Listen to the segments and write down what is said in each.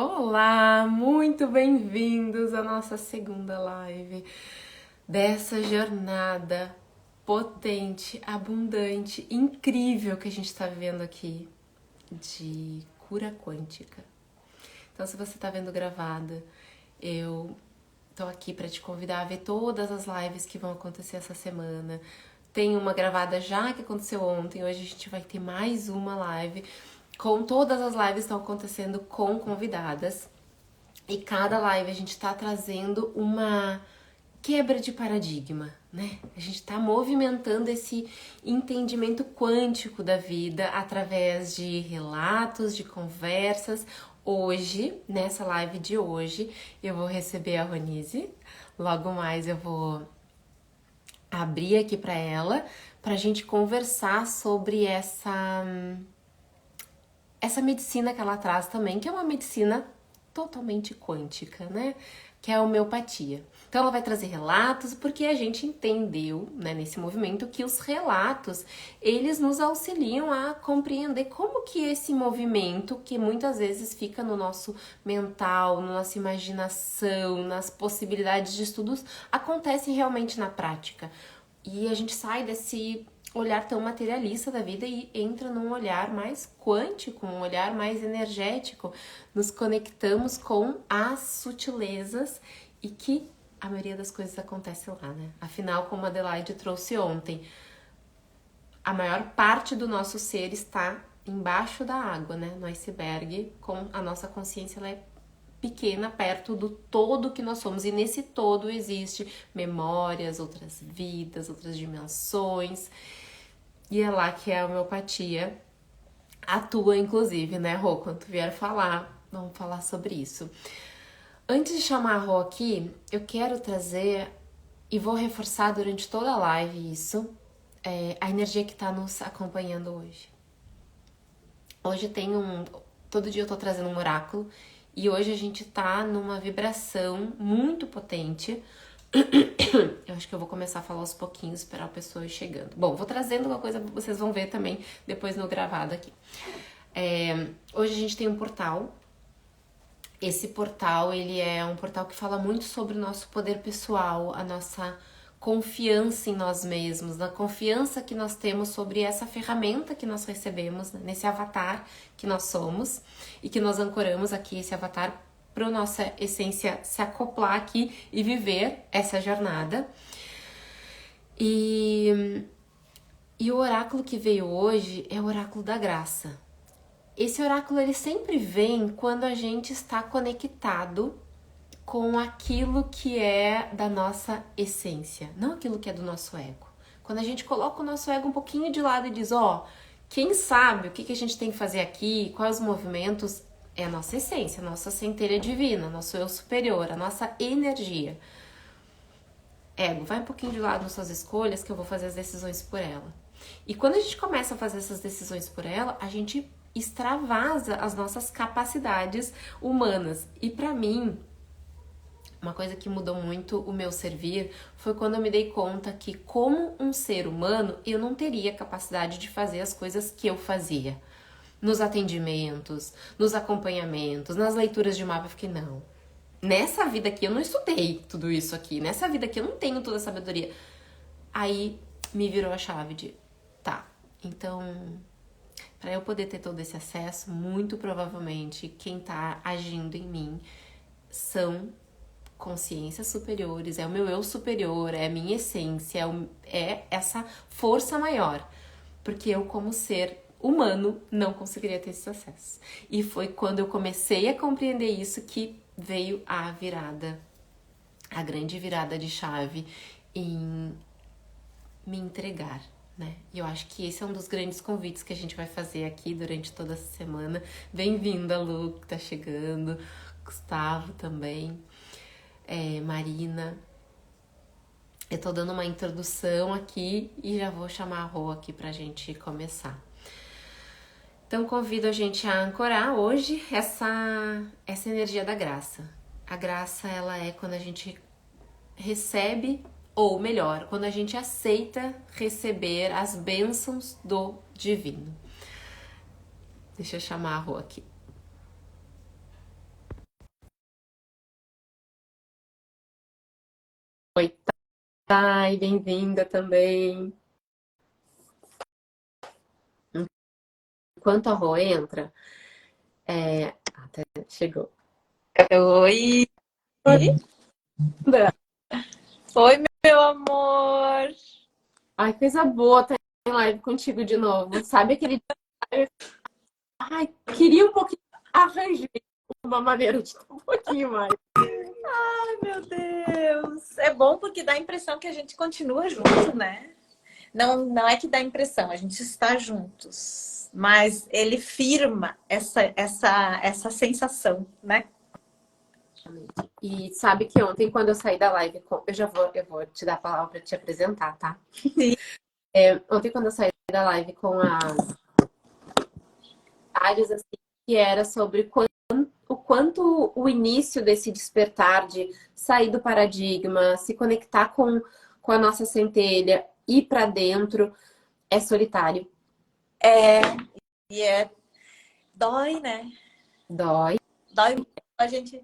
Olá, muito bem-vindos à nossa segunda live dessa jornada potente, abundante, incrível que a gente está vivendo aqui de cura quântica. Então, se você está vendo gravada, eu tô aqui para te convidar a ver todas as lives que vão acontecer essa semana. Tem uma gravada já que aconteceu ontem, hoje a gente vai ter mais uma live. Com todas as lives estão acontecendo com convidadas. E cada live a gente está trazendo uma quebra de paradigma, né? A gente está movimentando esse entendimento quântico da vida através de relatos, de conversas. Hoje, nessa live de hoje, eu vou receber a Ronise. Logo mais eu vou abrir aqui para ela, para a gente conversar sobre essa medicina que ela traz também, que é uma medicina totalmente quântica, né? Que é a homeopatia. Então ela vai trazer relatos, porque a gente entendeu, né, nesse movimento, que os relatos, eles nos auxiliam a compreender como que esse movimento, que muitas vezes fica no nosso mental, na nossa imaginação, nas possibilidades de estudos, acontece realmente na prática. E a gente sai desse olhar tão materialista da vida e entra num olhar mais quântico, um olhar mais energético. Nos conectamos com as sutilezas e que a maioria das coisas acontece lá, né? Afinal, como a Adelaide trouxe ontem, a maior parte do nosso ser está embaixo da água, né? No iceberg, com a nossa consciência, ela é pequena perto do todo que nós somos. E nesse todo existe memórias, outras vidas, outras dimensões. E é lá que a homeopatia atua, inclusive, né, Rô? Quando tu vier falar, vamos falar sobre isso. Antes de chamar a Rô aqui, eu quero trazer, e vou reforçar durante toda a live isso, a energia que tá nos acompanhando hoje. Hoje tem todo dia eu tô trazendo um oráculo, e hoje a gente tá numa vibração muito potente. Eu acho que eu vou começar a falar aos pouquinhos, esperar a pessoa ir chegando. Bom, vou trazendo uma coisa, vocês vão ver também depois no gravado aqui. Hoje a gente tem um portal. Esse portal, ele é um portal que fala muito sobre o nosso poder pessoal, a nossa confiança em nós mesmos, na confiança que nós temos sobre essa ferramenta que nós recebemos, né, nesse avatar que nós somos e que nós ancoramos aqui, esse avatar, para nossa essência se acoplar aqui e viver essa jornada. E o oráculo que veio hoje é o oráculo da graça. Esse oráculo, ele sempre vem quando a gente está conectado com aquilo que é da nossa essência, não aquilo que é do nosso ego. Quando a gente coloca o nosso ego um pouquinho de lado e diz, quem sabe o que a gente tem que fazer aqui, quais os movimentos, é a nossa essência, a nossa centelha divina, nosso eu superior, a nossa energia. Ego, vai um pouquinho de lado nas suas escolhas que eu vou fazer as decisões por ela. E quando a gente começa a fazer essas decisões por ela, a gente extravasa as nossas capacidades humanas. E para mim, uma coisa que mudou muito o meu servir foi quando eu me dei conta que, como um ser humano, eu não teria capacidade de fazer as coisas que eu fazia. Nos atendimentos, nos acompanhamentos, nas leituras de mapa, eu fiquei, não. Nessa vida aqui eu não estudei tudo isso aqui. Nessa vida aqui eu não tenho toda a sabedoria. Aí me virou a chave de, tá, então, para eu poder ter todo esse acesso, muito provavelmente quem tá agindo em mim são consciências superiores, é o meu eu superior, é a minha essência, é essa força maior. Porque eu, como ser humano, não conseguiria ter esse acesso. E foi quando eu comecei a compreender isso que veio a virada, a grande virada de chave em me entregar, né? E eu acho que esse é um dos grandes convites que a gente vai fazer aqui durante toda essa semana. Bem-vinda, Lu, que tá chegando, Gustavo também, Marina. Eu tô dando uma introdução aqui e já vou chamar a Rô aqui pra gente começar. Então, convido a gente a ancorar hoje essa energia da graça. A graça, ela é quando a gente recebe, ou melhor, quando a gente aceita receber as bênçãos do divino. Deixa eu chamar a Rô aqui. Ai, bem-vinda também. Enquanto a Rô entra, até chegou. Oi, Anda. oi, meu amor. Ai, coisa boa estar em live contigo de novo. Sabe aquele. Ai, queria um pouquinho. Arranjei uma maneira de estar um pouquinho mais. Ai, meu Deus. É bom porque dá a impressão que a gente continua junto, né? Não, não é que dá a impressão, a gente está juntos. Mas ele firma essa sensação, né? E sabe que ontem, quando eu saí da live, eu vou te dar a palavra para te apresentar, tá? Sim. Ontem, quando eu saí da live com as áreas, assim, que era sobre o quanto o início desse despertar de sair do paradigma, se conectar com a nossa centelha, ir para dentro, é solitário. E é, dói, né? Dói. Dói muito. A gente.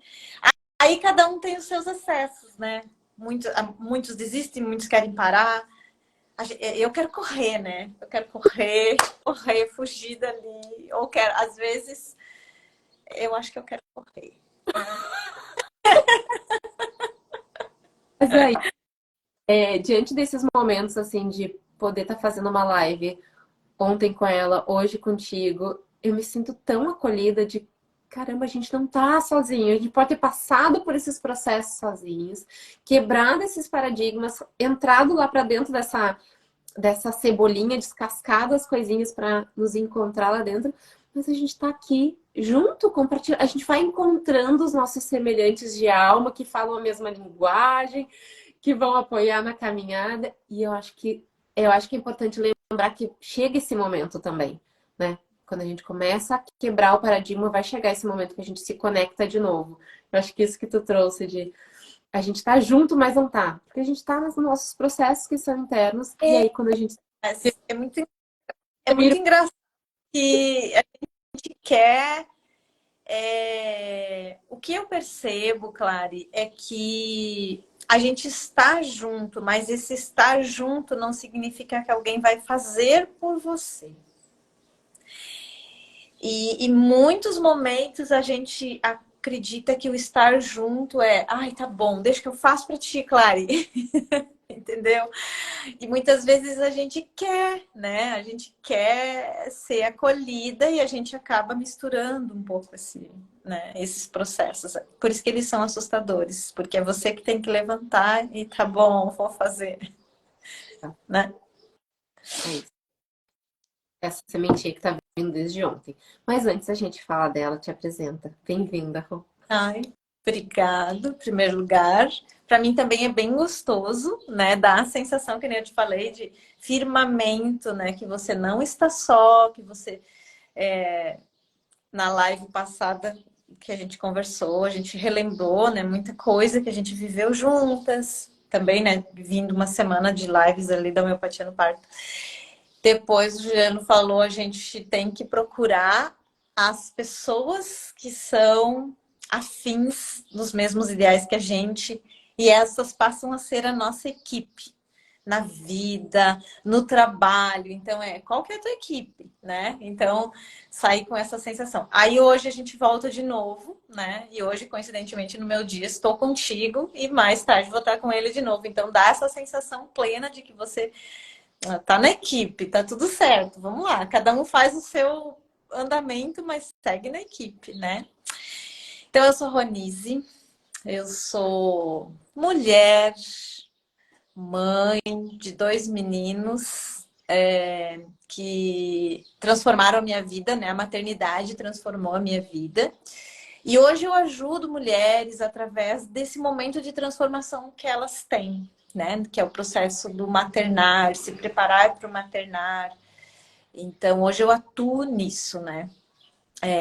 Aí cada um tem os seus acessos, né? Muitos desistem, muitos querem parar. Eu quero correr, né? Eu quero correr, correr, fugir dali. Ou quero, às vezes, eu acho que eu quero correr. Mas aí, diante desses momentos, assim, de poder estar fazendo uma live ontem com ela, hoje contigo, eu me sinto tão acolhida de caramba, a gente não tá sozinho, a gente pode ter passado por esses processos sozinhos, quebrado esses paradigmas, entrado lá para dentro dessa cebolinha, descascado as coisinhas para nos encontrar lá dentro, mas a gente tá aqui junto, compartilhando, a gente vai encontrando os nossos semelhantes de alma que falam a mesma linguagem, que vão apoiar na caminhada, e eu acho que é importante lembrar que chega esse momento também, né? Quando a gente começa a quebrar o paradigma, vai chegar esse momento que a gente se conecta de novo. Eu acho que isso que tu trouxe de a gente tá junto, mas não tá. Porque a gente tá nos nossos processos que são internos, e É, aí quando a gente é muito, é muito engraçado que a gente quer. O que eu percebo, Clary, é que a gente está junto, mas esse estar junto não significa que alguém vai fazer por você. E em muitos momentos a gente acredita que o estar junto é, ai, tá bom, deixa que eu faço para ti, Clary. Entendeu? E muitas vezes a gente quer, né? A gente quer ser acolhida e a gente acaba misturando um pouco assim, né? Esses processos. Por isso que eles são assustadores, porque é você que tem que levantar e tá bom, vou fazer, né? é isso, essa sementinha que tá vindo desde ontem. Mas antes a gente falar dela, te apresenta. Bem-vinda, Rô. Ai, obrigado, em primeiro lugar. Para mim também é bem gostoso, né? Dá a sensação, que nem eu te falei, de firmamento, né? Que você não está só, que você na live passada que a gente conversou, a gente relembrou, né, muita coisa que a gente viveu juntas, também, né, vindo uma semana de lives ali da homeopatia no parto. Depois o Juliano falou, a gente tem que procurar as pessoas que são afins dos mesmos ideais que a gente, e essas passam a ser a nossa equipe na vida, no trabalho. Então, qual que é a tua equipe, né? Então, sair com essa sensação. Aí hoje a gente volta de novo, né? E hoje, coincidentemente, no meu dia, estou contigo e mais tarde vou estar com ele de novo. Então, dá essa sensação plena de que você tá na equipe, tá tudo certo. Vamos lá, cada um faz o seu andamento, mas segue na equipe, né? Então, eu sou Ronise, eu sou mulher, mãe de dois meninos que transformaram a minha vida, né? A maternidade transformou a minha vida. E hoje eu ajudo mulheres através desse momento de transformação que elas têm, né? Que é o processo do maternar, se preparar para o maternar. Então, hoje eu atuo nisso, né?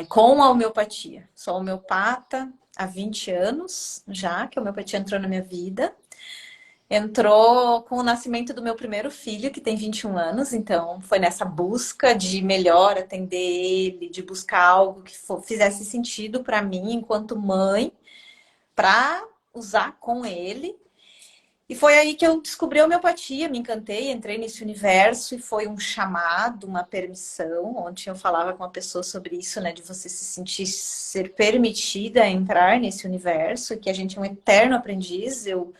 Com a homeopatia. Sou homeopata há 20 anos já, que a homeopatia entrou na minha vida. Entrou com o nascimento do meu primeiro filho, que tem 21 anos, então foi nessa busca de melhor atender ele, de buscar algo que fizesse sentido para mim enquanto mãe, para usar com ele. E foi aí que eu descobri a homeopatia, me encantei, entrei nesse universo e foi um chamado, uma permissão. Ontem eu falava com uma pessoa sobre isso, né? De você se sentir ser permitida a entrar nesse universo, que a gente é um eterno aprendiz. Eu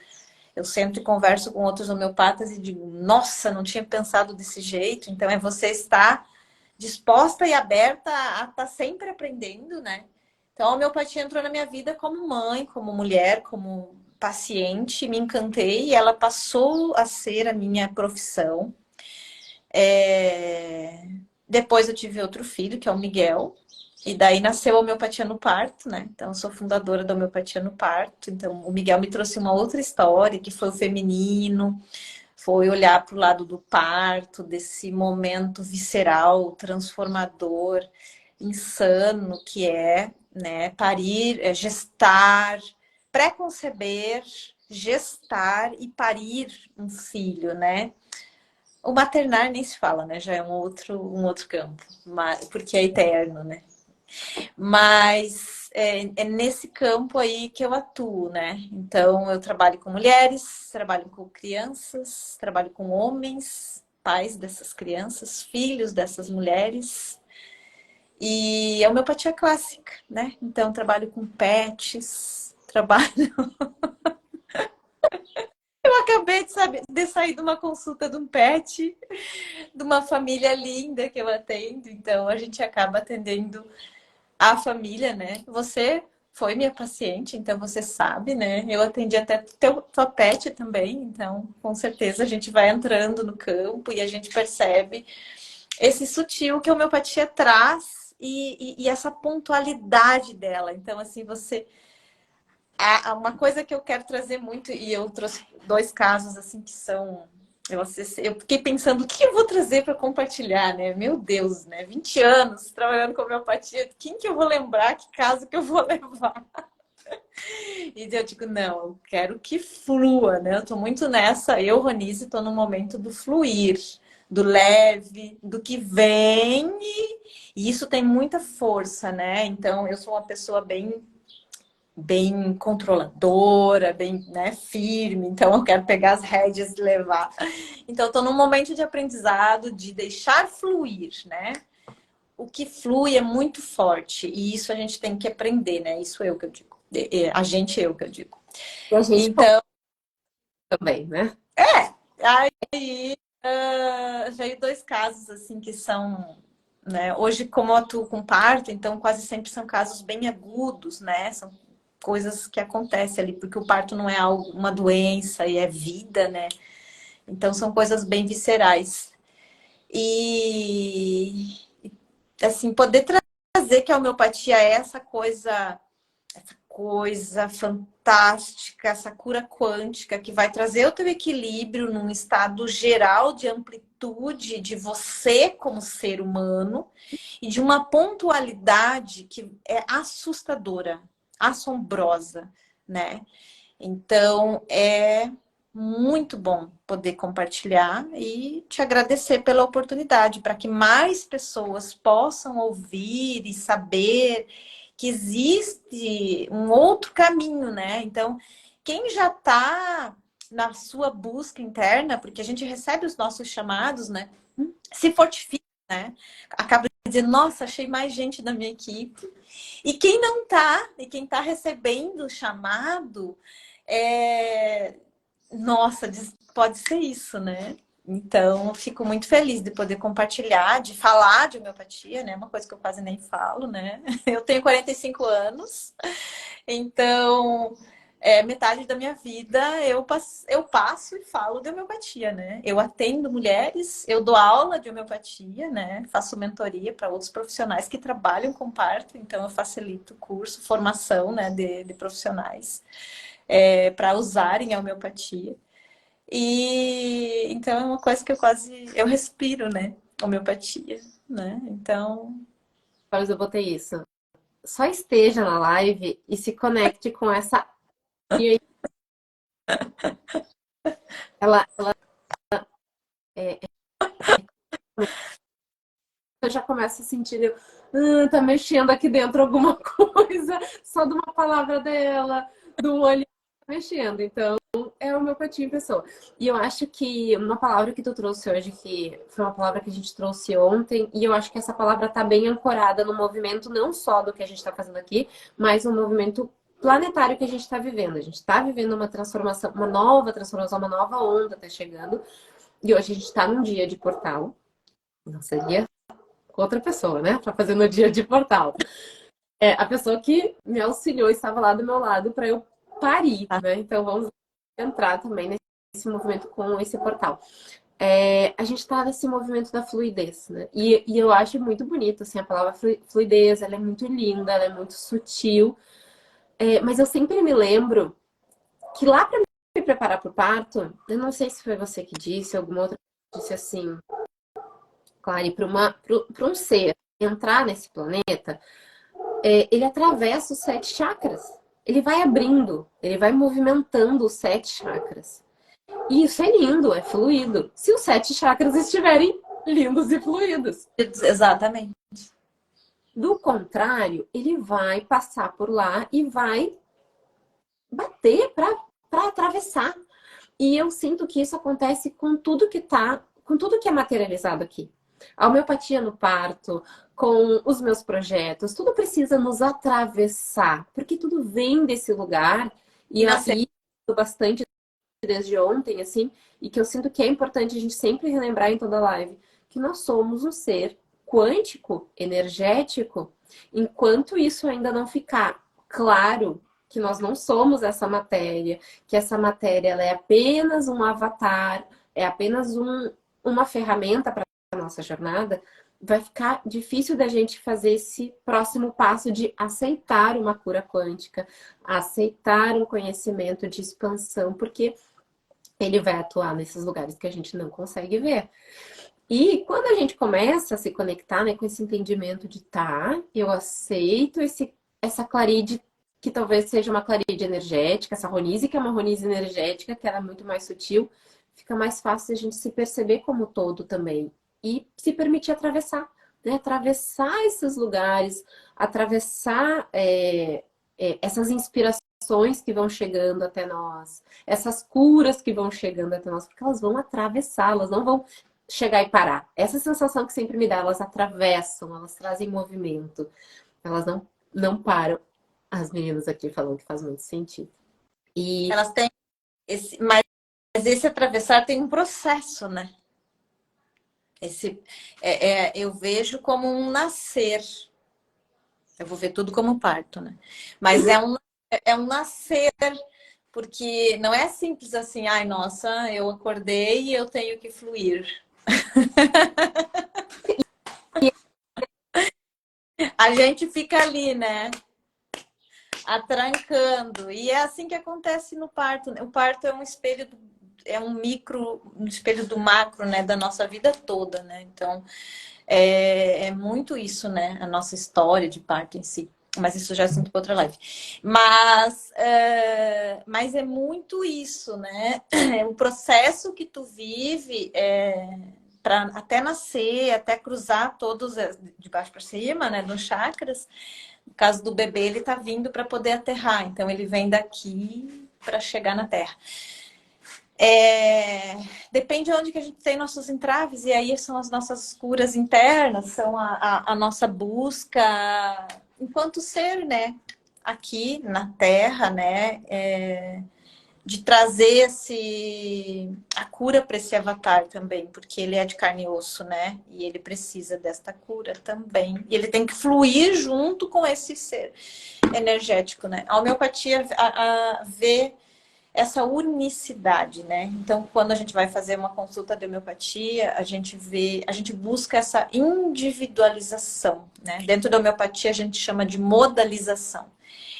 sempre converso com outros homeopatas e digo, nossa, não tinha pensado desse jeito. Então é você estar disposta e aberta a estar sempre aprendendo, né? Então a homeopatia entrou na minha vida como mãe, como mulher, como paciente, me encantei e ela passou a ser a minha profissão. Depois eu tive outro filho, que é o Miguel, e daí nasceu a homeopatia no parto, né? Então eu sou fundadora da homeopatia no parto. Então o Miguel me trouxe uma outra história, que foi o feminino, foi olhar para o lado do parto, desse momento visceral, transformador, insano que é, né? Parir, gestar, pré-conceber, gestar e parir um filho, né? O maternar nem se fala, né? Já é um outro campo, porque é eterno, né? Mas é nesse campo aí que eu atuo, né? Então, eu trabalho com mulheres, trabalho com crianças, trabalho com homens, pais dessas crianças, filhos dessas mulheres. E é homeopatia clássica, né? Então, trabalho com pets, trabalho. Eu acabei de sair de uma consulta de um pet, de uma família linda que eu atendo. Então, a gente acaba atendendo a família, né? Você foi minha paciente, então você sabe, né? Eu atendi até tua pet também, então com certeza a gente vai entrando no campo e a gente percebe esse sutil que a homeopatia traz e essa pontualidade dela. Então, assim, você. Uma coisa que eu quero trazer muito, e eu trouxe dois casos assim que são. Eu fiquei pensando o que eu vou trazer para compartilhar, né? Meu Deus, né? 20 anos trabalhando com homeopatia, quem que eu vou lembrar? Que caso que eu vou levar? E eu digo, não, eu quero que flua, né? Eu tô muito nessa, eu, Ronise, tô no momento do fluir, do leve, do que vem, e isso tem muita força, né? Então, eu sou uma pessoa bem controladora, bem, né, firme, então eu quero pegar as rédeas e levar. Então, estou num momento de aprendizado, de deixar fluir, né? O que flui é muito forte, e isso a gente tem que aprender, né? Isso eu que eu digo. A gente, eu que eu digo. E a gente Então, também, né? aí veio dois casos, assim, que são, né? Hoje, como eu atuo com parto, então quase sempre são casos bem agudos, né? São coisas que acontecem ali, porque o parto não é algo, uma doença e é vida, né? Então são coisas bem viscerais. E assim, poder trazer que a homeopatia é essa coisa fantástica, essa cura quântica que vai trazer o teu equilíbrio num estado geral de amplitude de você como ser humano e de uma pontualidade que é assustadora, assombrosa, né? Então, é muito bom poder compartilhar e te agradecer pela oportunidade, para que mais pessoas possam ouvir e saber que existe um outro caminho, né? Então, quem já está na sua busca interna, porque a gente recebe os nossos chamados, né? Se fortifica, né? Acaba dizendo, nossa, achei mais gente da minha equipe. E quem não tá, e quem tá recebendo o chamado, é... nossa, pode ser isso, né? Então, eu fico muito feliz de poder compartilhar, de falar de homeopatia, né? Uma coisa que eu quase nem falo, né? Eu tenho 45 anos, então metade da minha vida eu passo e falo de homeopatia, né? Eu atendo mulheres, eu dou aula de homeopatia, né? Faço mentoria para outros profissionais que trabalham com parto, então eu facilito curso, formação, né, de profissionais para usarem a homeopatia. E então é uma coisa que eu respiro, né? Homeopatia, né? Então, Mas eu botei isso. Só esteja na live e se conecte com essa. Ela é, eu já começo a sentir, tá mexendo aqui dentro alguma coisa, só de uma palavra dela, do olho. mexendo. Então, é homeopatia em pessoa. E eu acho que uma palavra que tu trouxe hoje, que foi uma palavra que a gente trouxe ontem, e eu acho que essa palavra tá bem ancorada no movimento não só do que a gente está fazendo aqui, mas no movimento planetário que a gente está vivendo. A gente está vivendo uma transformação, uma nova transformação, uma nova onda tá chegando. E hoje a gente está num dia de portal. Não seria outra pessoa, né? Para fazer no dia de portal. É a pessoa que me auxiliou estava lá do meu lado para eu parir, né? Então vamos entrar também nesse movimento com esse portal. A gente está nesse movimento da fluidez, né? E eu acho muito bonito, assim, a palavra fluidez, ela é muito linda, ela é muito sutil. Mas eu sempre me lembro que lá para me preparar para o parto, eu não sei se foi você que disse, alguma outra disse assim, Clary, para um ser entrar nesse planeta, ele atravessa os 7 chakras. Ele vai abrindo, ele vai movimentando os 7 chakras. E isso é lindo, é fluido. Se os 7 chakras estiverem lindos e fluidos. Exatamente. Do contrário, ele vai passar por lá e vai bater para atravessar. E eu sinto que isso acontece com tudo que com tudo que é materializado aqui. A homeopatia no parto, com os meus projetos, tudo precisa nos atravessar, porque tudo vem desse lugar E e nascer. aí bastante desde ontem, assim, e que eu sinto que é importante a gente sempre relembrar em toda live, que nós somos um ser quântico, energético, enquanto isso ainda não ficar claro que nós não somos essa matéria, que essa matéria ela é apenas um avatar, é apenas uma ferramenta para a nossa jornada, vai ficar difícil da gente fazer esse próximo passo de aceitar uma cura quântica, aceitar um conhecimento de expansão, porque ele vai atuar nesses lugares que a gente não consegue ver. E quando a gente começa a se conectar, né, com esse entendimento de tá, eu aceito essa claride, que talvez seja uma claride energética, essa ronise, que é uma ronise energética, que ela é muito mais sutil, fica mais fácil a gente se perceber como todo também. E se permitir atravessar, né? Atravessar esses lugares, atravessar essas inspirações que vão chegando até nós, essas curas que vão chegando até nós, porque elas vão atravessar, elas não vão chegar e parar. Essa sensação que sempre me dá, elas atravessam, elas trazem movimento, elas não param. As meninas aqui falam que faz muito sentido. E Elas têm mas esse atravessar tem um processo, né? Eu vejo como um nascer. Eu vou ver tudo como parto, né? Mas é um nascer, porque não é simples assim, ai, nossa, eu acordei e eu tenho que fluir. A gente fica ali, né? Atrancando. E é assim que acontece no parto. O parto é um espelho, é um espelho do macro, né? Da nossa vida toda, né? Então, é muito isso, né? A nossa história de parto em si. Mas isso já é assunto para outra live. Mas é muito isso, né? O processo que tu vive para até nascer, até cruzar todos de baixo para cima, né? Dos chakras. No caso do bebê, ele tá vindo para poder aterrar. Então, ele vem daqui para chegar na Terra. Depende de onde que a gente tem nossos entraves, e aí são as nossas curas internas, são a nossa busca enquanto ser, né? Aqui na Terra, né? De trazer a cura para esse avatar também, porque ele é de carne e osso, né? E ele precisa desta cura também. E ele tem que fluir junto com esse ser energético, né? A homeopatia vê essa unicidade, né? Então, quando a gente vai fazer uma consulta de homeopatia, a gente busca essa individualização, né? Dentro da homeopatia, a gente chama de modalização.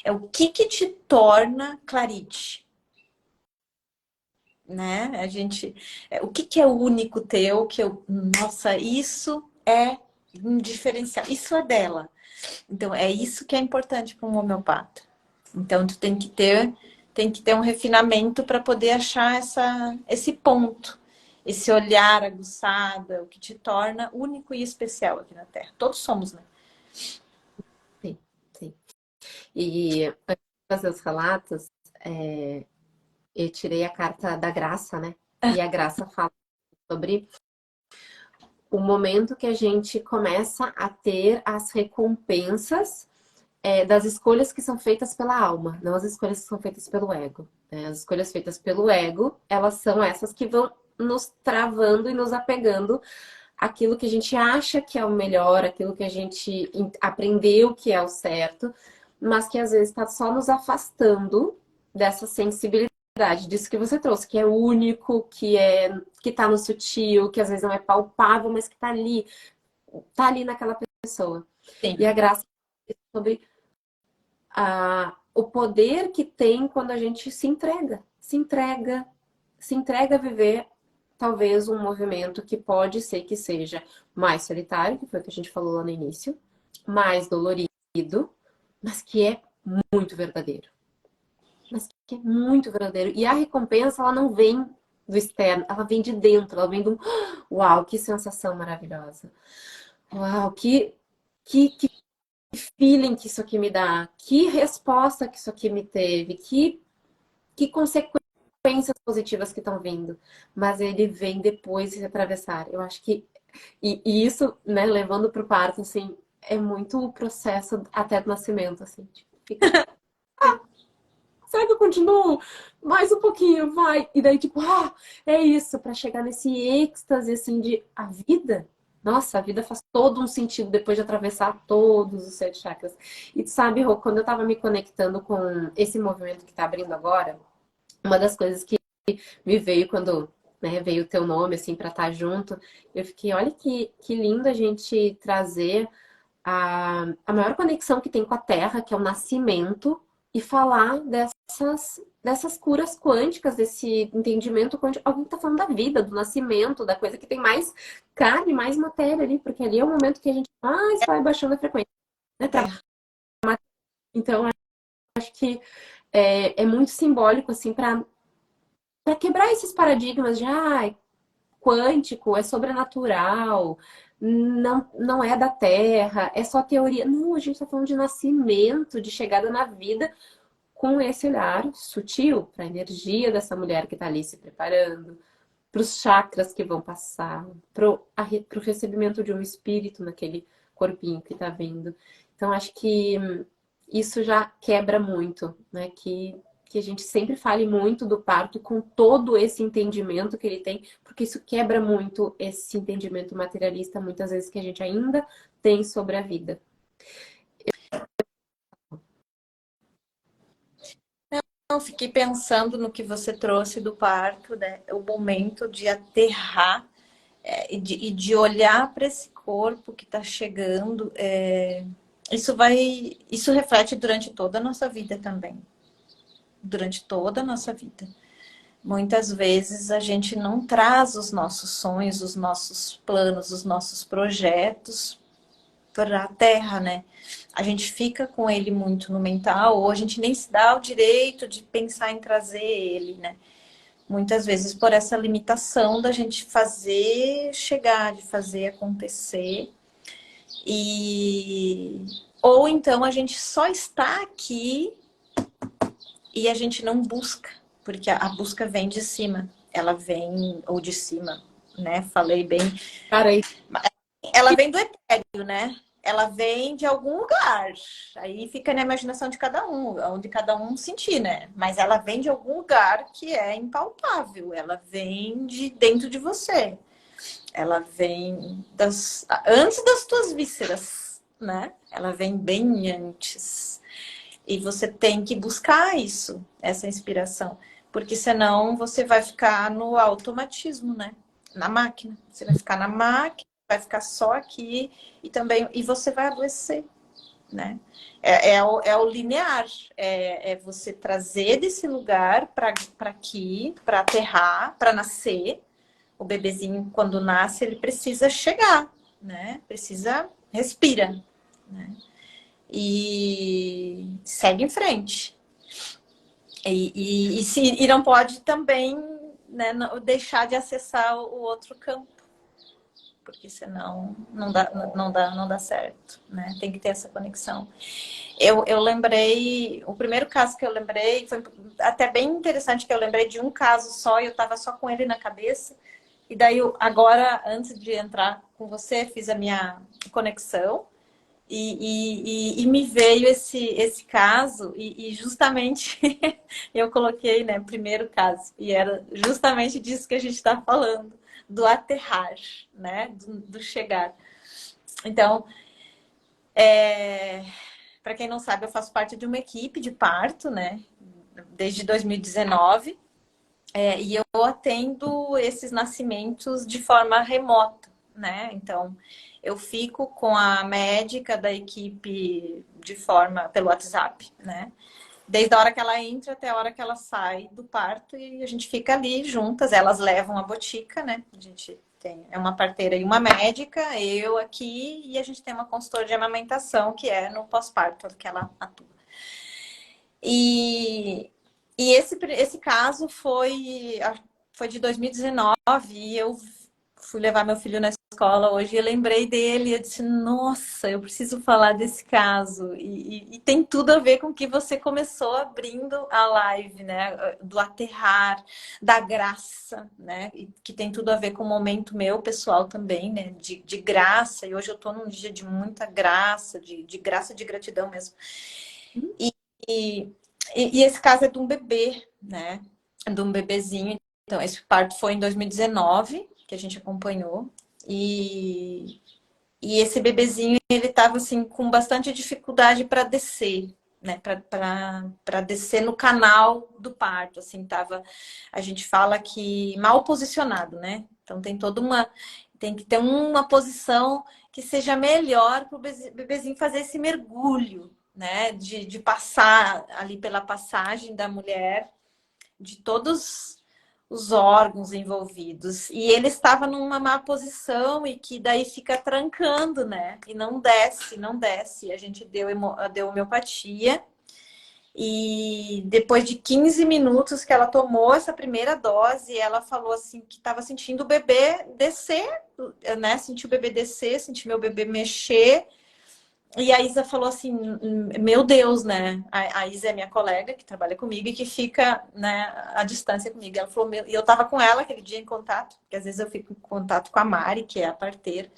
É o que te torna clarite, né? O que é único teu, nossa, isso é um diferencial, isso é dela. Então, é isso que é importante para um homeopata. Então, tu tem que ter um refinamento para poder achar esse ponto, esse olhar aguçado, o que te torna único e especial aqui na Terra. Todos somos, né? sim, sim. E antes de fazer os relatos, eu tirei a carta da Graça, né? E a Graça fala sobre o momento que a gente começa a ter as recompensas das escolhas que são feitas pela alma, não as escolhas que são feitas pelo ego. Né? As escolhas feitas pelo ego, elas são essas que vão nos travando e nos apegando àquilo que a gente acha que é o melhor, aquilo que a gente aprendeu que é o certo, mas que às vezes está só nos afastando dessa sensibilidade, disso que você trouxe, que é único, que tá no sutil, que às vezes não é palpável, mas que tá ali naquela pessoa. E Sim. a graça é sobre o poder que tem quando a gente se entrega a viver talvez um movimento que pode ser que seja mais solitário, que foi o que a gente falou lá no início, mais dolorido, mas que é muito verdadeiro. Mas que é muito verdadeiro. E a recompensa, ela não vem do externo, ela vem de dentro, ela vem do uau, que sensação maravilhosa. Uau, que feeling que isso aqui me dá, que resposta que isso aqui me teve, que consequências positivas que estão vindo. Mas ele vem depois de se atravessar. Eu acho que. E isso, né, levando para o parto, assim, é muito o processo até do nascimento, assim. Tipo, fica, será que eu continuo? Mais um pouquinho, vai. E daí, tipo, é isso, para chegar nesse êxtase, assim, de a vida. Nossa, a vida faz todo um sentido depois de atravessar todos os 7 chakras. E tu sabe, Rô, quando eu tava me conectando com esse movimento que tá abrindo agora, uma das coisas que me veio quando, né, veio o teu nome, assim, pra estar junto, eu fiquei, olha que lindo a gente trazer a maior conexão que tem com a Terra, que é o nascimento, e falar dessas curas quânticas, desse entendimento quântico. Alguém está falando da vida, do nascimento, da coisa que tem mais carne, mais matéria ali, porque ali é o momento que a gente mais vai baixando a frequência. Né? Então, acho que é muito simbólico, assim, para quebrar esses paradigmas de quântico, é sobrenatural, não é da Terra, é só teoria. Não, a gente está falando de nascimento, de chegada na vida, com esse olhar sutil para a energia dessa mulher que está ali se preparando, para os chakras que vão passar, para o recebimento de um espírito naquele corpinho que está vindo. Então, acho que isso já quebra muito, né? Que a gente sempre fale muito do parto com todo esse entendimento que ele tem, porque isso quebra muito esse entendimento materialista, muitas vezes, que a gente ainda tem sobre a vida. Não, fiquei pensando no que você trouxe do parto, né? O momento de aterrar e de olhar para esse corpo que está chegando. Isso reflete durante toda a nossa vida também. Durante toda a nossa vida. Muitas vezes a gente não traz os nossos sonhos, os nossos planos, os nossos projetos para a Terra, né? A gente fica com ele muito no mental, ou a gente nem se dá o direito de pensar em trazer ele, né? Muitas vezes por essa limitação da gente fazer chegar, de fazer acontecer. Ou então a gente só está aqui e a gente não busca, porque a busca vem de cima. Ela vem, ou de cima, né? Falei bem. Cara, Ela vem do etéreo, né? Ela vem de algum lugar. Aí fica na imaginação de cada um, onde cada um sentir, né? Mas ela vem de algum lugar que é impalpável. Ela vem de dentro de você. Ela vem antes das tuas vísceras, né? Ela vem bem antes. E você tem que buscar isso, essa inspiração. Porque senão você vai ficar no automatismo, né? Na máquina. Você vai ficar na máquina, vai ficar só aqui e você vai adoecer, né? É o linear. É você trazer desse lugar para aqui, para aterrar, para nascer. O bebezinho, quando nasce, ele precisa chegar, né? Precisa, respira, né? E segue em frente. E não pode também, né, deixar de acessar o outro campo. porque senão não dá certo, né? Tem que ter essa conexão. Eu lembrei, o primeiro caso que eu lembrei foi até bem interessante, que eu lembrei de um caso só e eu estava só com ele na cabeça. E daí, agora, antes de entrar com você, fiz a minha conexão e me veio esse caso e justamente eu coloquei, né, primeiro caso. E era justamente disso que a gente está falando, do aterrar, né, do chegar. Então, para quem não sabe, eu faço parte de uma equipe de parto, né, desde 2019. E eu atendo esses nascimentos de forma remota, né? Então, eu fico com a médica da equipe de forma pelo WhatsApp, né? Desde a hora que ela entra até a hora que ela sai do parto e a gente fica ali juntas. Elas levam a botica, né? A gente é uma parteira e uma médica, eu aqui, e a gente tem uma consultora de amamentação que é no pós-parto que ela atua. E, esse caso foi de 2019 e eu fui levar meu filho na escola hoje e eu lembrei dele. Eu disse, nossa, eu preciso falar desse caso. E tem tudo a ver com o que você começou abrindo a live, né? Do aterrar, da graça, né? E que tem tudo a ver com o momento meu pessoal também, né? De graça. E hoje eu tô num dia de muita graça, de graça, de gratidão mesmo. E, e esse caso é de um bebê, né? De um bebezinho. Então, esse parto foi em 2019, que a gente acompanhou. E, esse bebezinho, ele estava assim, com bastante dificuldade para descer, né? Para descer no canal do parto. Assim, tava, a gente fala que mal posicionado, né? Então, tem que ter uma posição que seja melhor para o bebezinho fazer esse mergulho, né? De passar ali pela passagem da mulher, de todos os órgãos envolvidos. E ele estava numa má posição e que daí fica trancando, né? E não desce, não desce. A gente deu homeopatia. E depois de 15 minutos que ela tomou essa primeira dose, ela falou assim que estava sentindo o bebê descer, né? Sentiu o bebê descer, senti meu bebê mexer. E a Isa falou assim, meu Deus, né? A Isa é minha colega que trabalha comigo e que fica, né, à distância comigo. Ela falou, e eu tava com ela aquele dia em contato, porque às vezes eu fico em contato com a Mari, que é a parteira.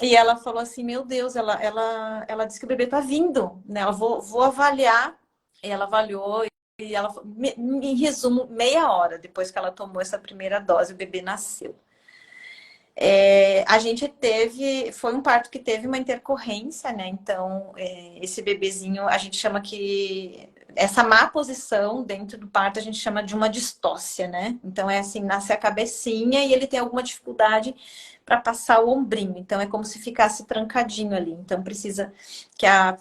E ela falou assim, meu Deus, ela disse que o bebê tá vindo, né? Ela vou avaliar. E ela avaliou e ela, em resumo, meia hora depois que ela tomou essa primeira dose, o bebê nasceu. A gente foi um parto que teve uma intercorrência, né? Então, esse bebezinho, a gente chama que essa má posição dentro do parto, a gente chama de uma distócia, né? Então, é assim, nasce a cabecinha e ele tem alguma dificuldade para passar o ombrinho. Então, é como se ficasse trancadinho ali. Então, precisa que a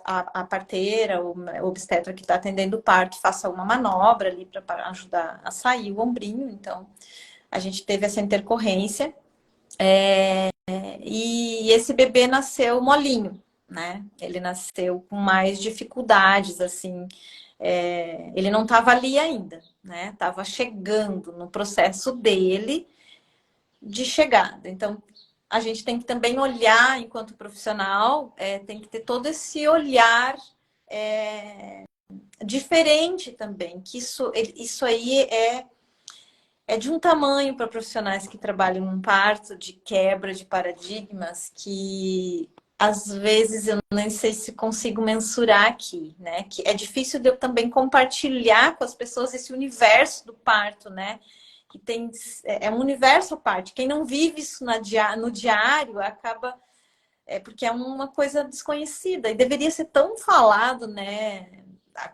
parteira, o obstetra que está atendendo o parto, faça uma manobra ali para ajudar a sair o ombrinho. Então, a gente teve essa intercorrência. E esse bebê nasceu molinho, né? Ele nasceu com mais dificuldades, assim. Ele não estava ali ainda, né? Estava chegando no processo dele de chegada. Então, a gente tem que também olhar, enquanto profissional, tem que ter todo esse olhar diferente também, que isso aí é de um tamanho para profissionais que trabalham num parto, de quebra de paradigmas, que às vezes eu nem sei se consigo mensurar aqui, né? Que é difícil de eu também compartilhar com as pessoas esse universo do parto, né? Que é um universo à parte. Quem não vive isso no diário acaba porque é uma coisa desconhecida e deveria ser tão falado, né?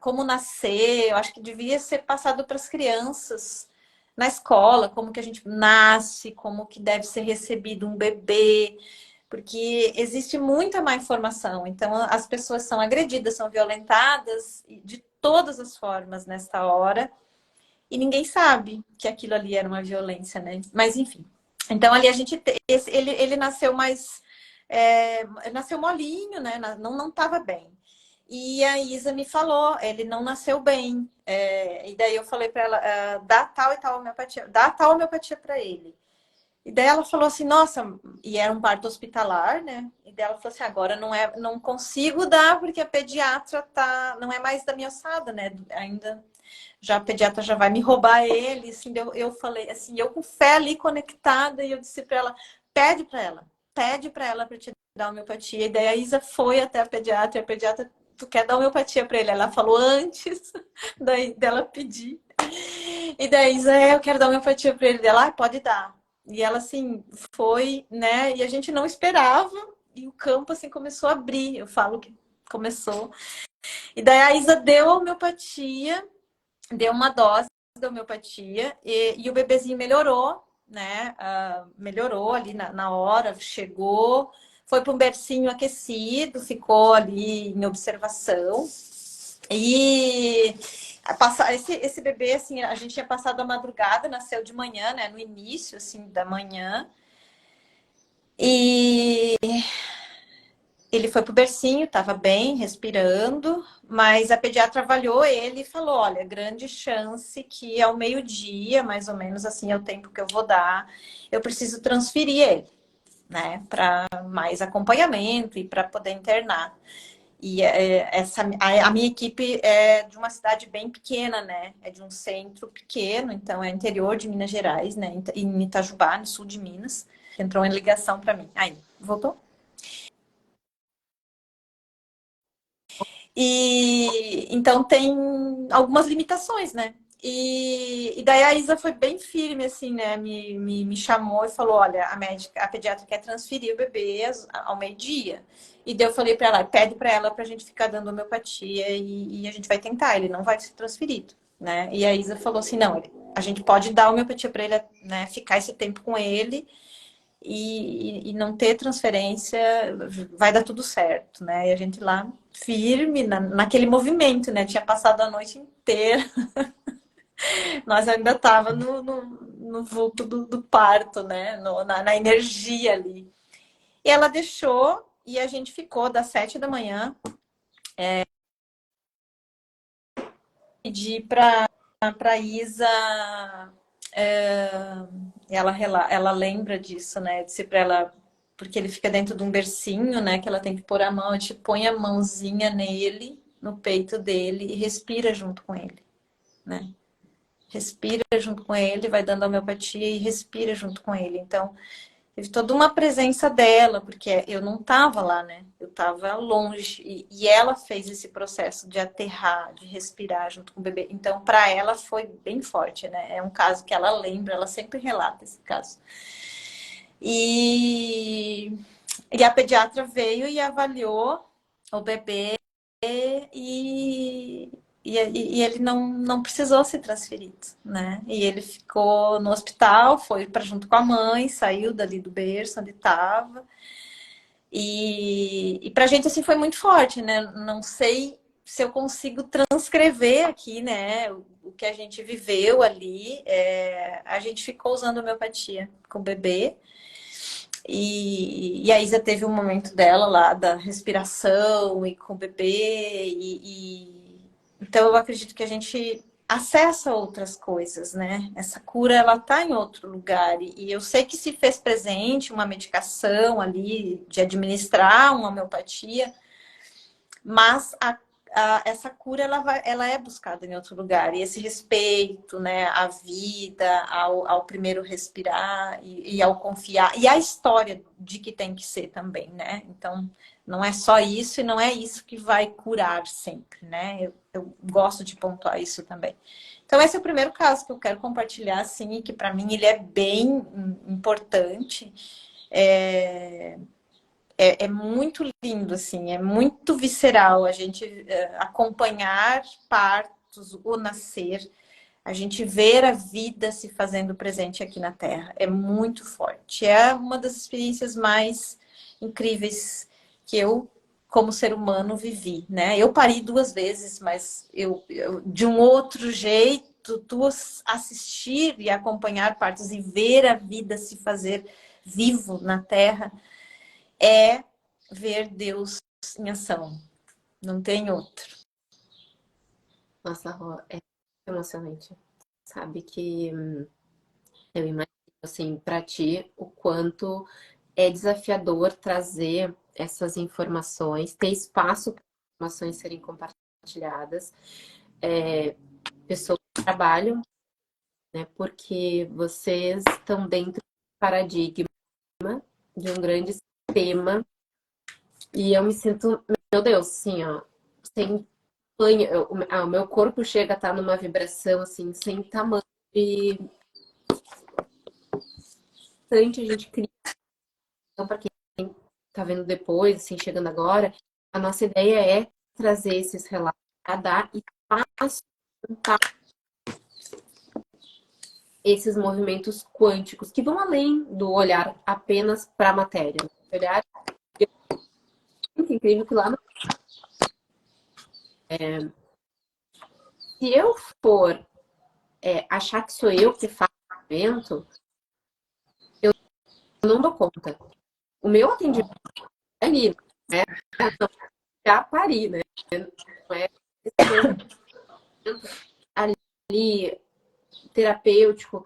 Como nascer, eu acho que devia ser passado para as crianças na escola, como que a gente nasce, como que deve ser recebido um bebê, porque existe muita má informação. Então, as pessoas são agredidas, são violentadas de todas as formas nesta hora, e ninguém sabe que aquilo ali era uma violência, né? Mas, enfim. Então, ali a gente... Ele nasceu mais... nasceu molinho, né? Não estava bem. E a Isa me falou, ele não nasceu bem. E daí eu falei para ela, dá tal e tal homeopatia, dá tal homeopatia para ele. E daí ela falou assim, nossa, e era um parto hospitalar, né? E daí ela falou assim, agora não consigo dar porque a pediatra não é mais da minha ossada, né? Ainda já a pediatra já vai me roubar ele, assim, eu falei assim, eu com fé ali conectada, e eu disse para ela, pede para ela para te dar homeopatia. E daí a Isa foi até a pediatra, tu quer dar homeopatia para ele? Ela falou antes dela pedir. E daí, Isa, eu quero dar homeopatia para ele. Ela, pode dar. E ela, assim, foi, né? E a gente não esperava. E o campo, assim, começou a abrir. Eu falo que começou. E daí a Isa deu a homeopatia, deu uma dose da homeopatia. E o bebezinho melhorou, né? Melhorou ali na hora, chegou. Foi para um bercinho aquecido, ficou ali em observação. E esse bebê, assim, a gente tinha passado a madrugada, nasceu de manhã, né? No início, assim, da manhã. E ele foi pro bercinho, estava bem, respirando, mas a pediatra avaliou ele e falou: olha, grande chance que ao meio-dia, mais ou menos assim, é o tempo que eu vou dar, eu preciso transferir ele, né? Para mais acompanhamento e para poder internar. E a minha equipe é de uma cidade bem pequena, né? É de um centro pequeno, então é interior de Minas Gerais, né? Em Itajubá, no sul de Minas. Entrou em ligação para mim. Aí, voltou? E então tem algumas limitações, né? E daí a Isa foi bem firme, assim, né? Me chamou e falou: olha, a pediatra quer transferir o bebê ao meio-dia. E daí eu falei para ela: pede para ela para a gente ficar dando homeopatia e a gente vai tentar, ele não vai ser transferido, né? E a Isa falou assim: não, a gente pode dar homeopatia para ele, né? Ficar esse tempo com ele e não ter transferência, vai dar tudo certo, né? E a gente lá firme naquele movimento, né? Tinha passado a noite inteira, nós ainda tava no vulto do parto, né? Na energia ali. E ela deixou e a gente ficou das 7 da manhã, pedi para Isa, é, ela lembra disso, né? Eu disse para ela, porque ele fica dentro de um bercinho, né? Que ela tem que pôr a mão, a gente põe a mãozinha nele, no peito dele e respira junto com ele, né? Respira junto com ele, vai dando homeopatia e respira junto com ele. Então, teve toda uma presença dela, porque eu não estava lá, né? Eu estava longe. E ela fez esse processo de aterrar, de respirar junto com o bebê. Então, para ela foi bem forte, né? É um caso que ela lembra, ela sempre relata esse caso. E, e a pediatra veio e avaliou o bebê e, e ele não precisou ser transferido, né? E ele ficou no hospital, foi para junto com a mãe, saiu dali do berço onde estava. E para a gente assim foi muito forte, né? Não sei se eu consigo transcrever aqui, né? O que a gente viveu ali. A gente ficou usando homeopatia com o bebê. E a Isa teve um momento dela lá da respiração e com o bebê. Então eu acredito que a gente acessa outras coisas, né? Essa cura ela tá em outro lugar. E eu sei que se fez presente uma medicação ali de administrar uma homeopatia, mas essa cura ela é buscada em outro lugar. E esse respeito, né, à vida, ao primeiro respirar e ao confiar. E a história de que tem que ser também, né? Então, não é só isso e não é isso que vai curar sempre, né? Eu gosto de pontuar isso também. Então, esse é o primeiro caso que eu quero compartilhar, assim, e que para mim ele é bem importante. É muito lindo, assim, é muito visceral a gente acompanhar partos, o nascer, a gente ver a vida se fazendo presente aqui na Terra. É muito forte. É uma das experiências mais incríveis que eu, como ser humano, vivi, né? Eu pari 2 vezes, mas eu de um outro jeito, tu assistir e acompanhar partos e ver a vida se fazer vivo na Terra é ver Deus em ação. Não tem outro. Nossa, Rô, é emocionante. Sabe que eu imagino. assim, para ti, o quanto é desafiador trazer essas informações, ter espaço para informações serem compartilhadas, pessoas que trabalham, né? Porque vocês estão dentro do paradigma de um grande sistema e eu me sinto, meu Deus, assim, ó, sem tamanho, o meu corpo chega a estar numa vibração assim, sem tamanho e bastante a gente cria. Então, para quem está vendo depois, assim, chegando agora, a nossa ideia é trazer esses relatos a dar espaço para esses movimentos quânticos que vão além do olhar apenas para a matéria. Olhar é muito incrível que lá no... Se eu for achar que sou eu que faço o evento, eu não dou conta. O meu atendimento é ali, né? Já pari, né? Não é esse movimento ali terapêutico.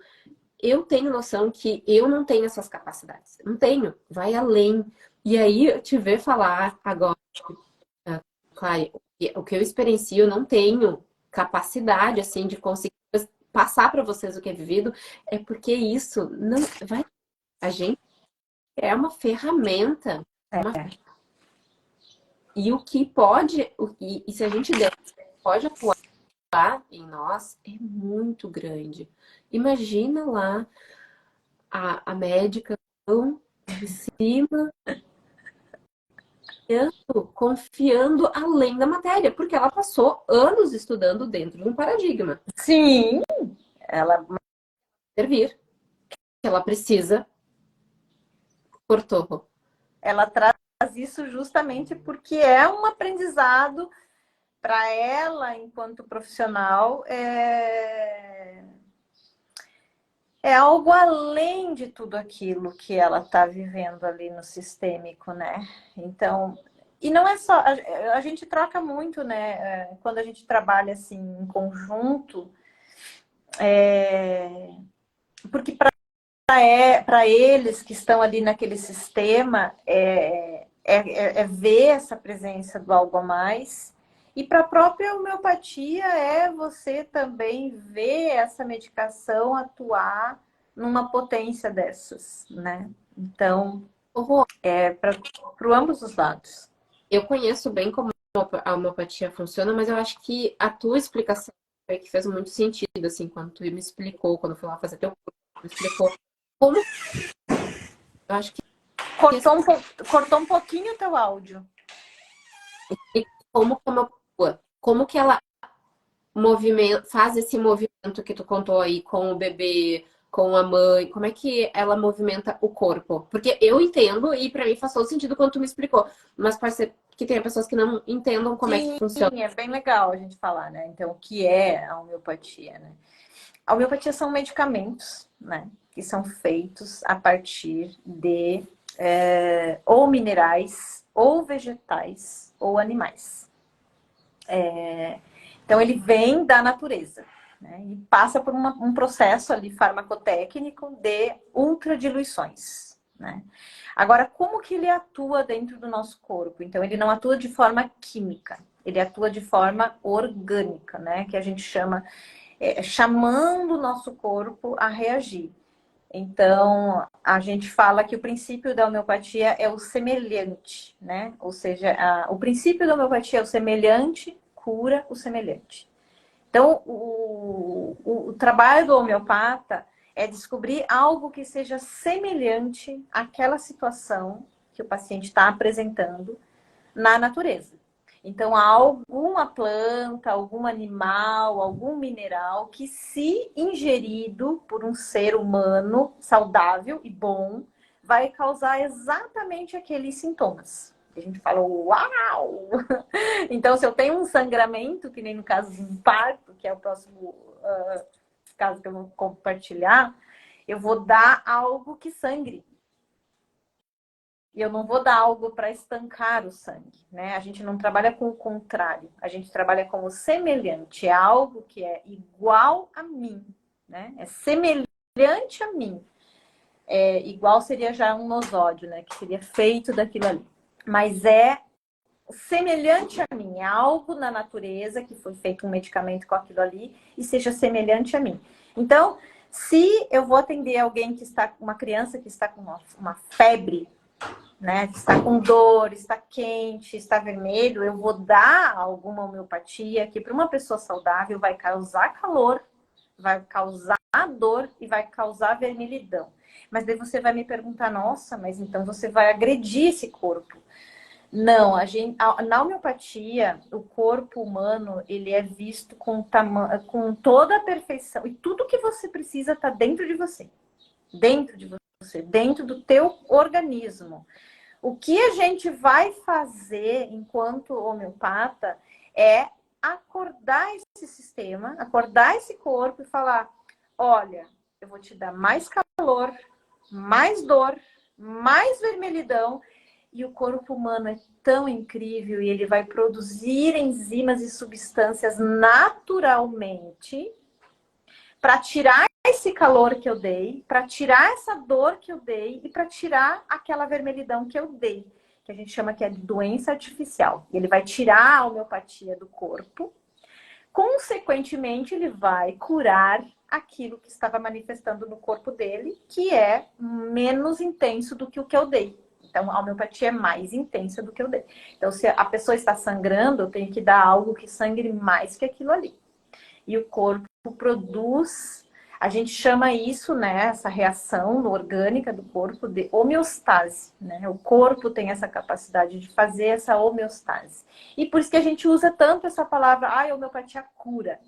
Eu tenho noção que eu não tenho essas capacidades. Não tenho. Vai além. E aí, eu te ver falar agora, Clary, o que eu experiencio, eu não tenho capacidade, assim, de conseguir passar para vocês o que é vivido, é porque isso não vai. A gente é uma ferramenta. E o que pode, e se a gente der, pode atuar em nós, é muito grande. Imagina lá a médica de cima, confiando além da matéria, porque ela passou anos estudando dentro de um paradigma. Sim, ela Servir, que ela precisa, cortou. ela traz isso justamente porque é um aprendizado para ela, enquanto profissional, é algo além de tudo aquilo que ela está vivendo ali no sistêmico, né? Então, e não é só, a gente troca muito, né? Quando a gente trabalha assim em conjunto, porque para eles que estão ali naquele sistema, é ver essa presença do algo a mais. E para a própria homeopatia é você também ver essa medicação atuar numa potência dessas, né? Então, para ambos os lados. Eu conheço bem como a homeopatia funciona, mas eu acho que a tua explicação foi que fez muito sentido, assim, quando tu me explicou, quando eu fui lá fazer teu curso, me explicou como eu acho que Cortou um pouquinho o teu áudio. como que ela faz esse movimento que tu contou aí com o bebê, com a mãe, como é que ela movimenta o corpo? Porque eu entendo e para mim faz todo sentido quando tu me explicou, mas pode ser que tenha pessoas que não entendam como é que Sim, funciona. é bem legal a gente falar, né? Então, o que é a homeopatia, né? A homeopatia são medicamentos, né? Que são feitos a partir de ou minerais, ou vegetais, ou animais. Então, ele vem da natureza, né? E passa por um processo ali farmacotécnico de ultradiluições, né? Agora, como que ele atua dentro do nosso corpo? Então, ele não atua de forma química, ele atua de forma orgânica, né? Que a gente chama, chamando o nosso corpo a reagir. Então, a gente fala que o princípio da homeopatia é o semelhante, né? Ou seja, o princípio da homeopatia é o semelhante cura o semelhante. Então, o trabalho do homeopata é descobrir algo que seja semelhante àquela situação que o paciente está apresentando na natureza. Então, há alguma planta, algum animal, algum mineral que, se ingerido por um ser humano saudável e bom, vai causar exatamente aqueles sintomas. A gente fala, uau! Então, se eu tenho um sangramento, que nem no caso de um parto, que é o próximo caso que eu vou compartilhar, eu vou dar algo que sangre. E eu não vou dar algo para estancar o sangue, né? A gente não trabalha com o contrário, a gente trabalha com o semelhante, é algo que é igual a mim, né? É semelhante a mim. igual seria já um nosódio, né? Que seria feito daquilo ali. Mas é semelhante a mim, é algo na natureza que foi feito um medicamento com aquilo ali e seja semelhante a mim. Então, se eu vou atender alguém que está, uma criança que está com uma febre, né, que está com dor, está quente, está vermelho, eu vou dar alguma homeopatia que para uma pessoa saudável vai causar calor, vai causar dor e vai causar vermelhidão. Mas daí você vai me perguntar, nossa, mas então você vai agredir esse corpo. Não, na homeopatia, o corpo humano, ele é visto com toda a perfeição. E tudo que você precisa está dentro de você. Dentro de você, dentro do teu organismo. O que a gente vai fazer enquanto homeopata é acordar esse sistema, acordar esse corpo e falar, olha, eu vou te dar mais calor, mais dor, mais vermelhidão. E o corpo humano é tão incrível e ele vai produzir enzimas e substâncias naturalmente para tirar esse calor que eu dei, para tirar essa dor que eu dei e para tirar aquela vermelhidão que eu dei, que a gente chama que é de doença artificial. Ele vai tirar a homeopatia do corpo, consequentemente ele vai curar aquilo que estava manifestando no corpo dele, que é menos intenso do que o que eu dei. Então, a homeopatia é mais intensa do que eu dei. Então, se a pessoa está sangrando, eu tenho que dar algo que sangre mais que aquilo ali. E o corpo produz, a gente chama isso, né, essa reação orgânica do corpo de homeostase, né? O corpo tem essa capacidade de fazer essa homeostase. E por isso que a gente usa tanto essa palavra, a homeopatia cura,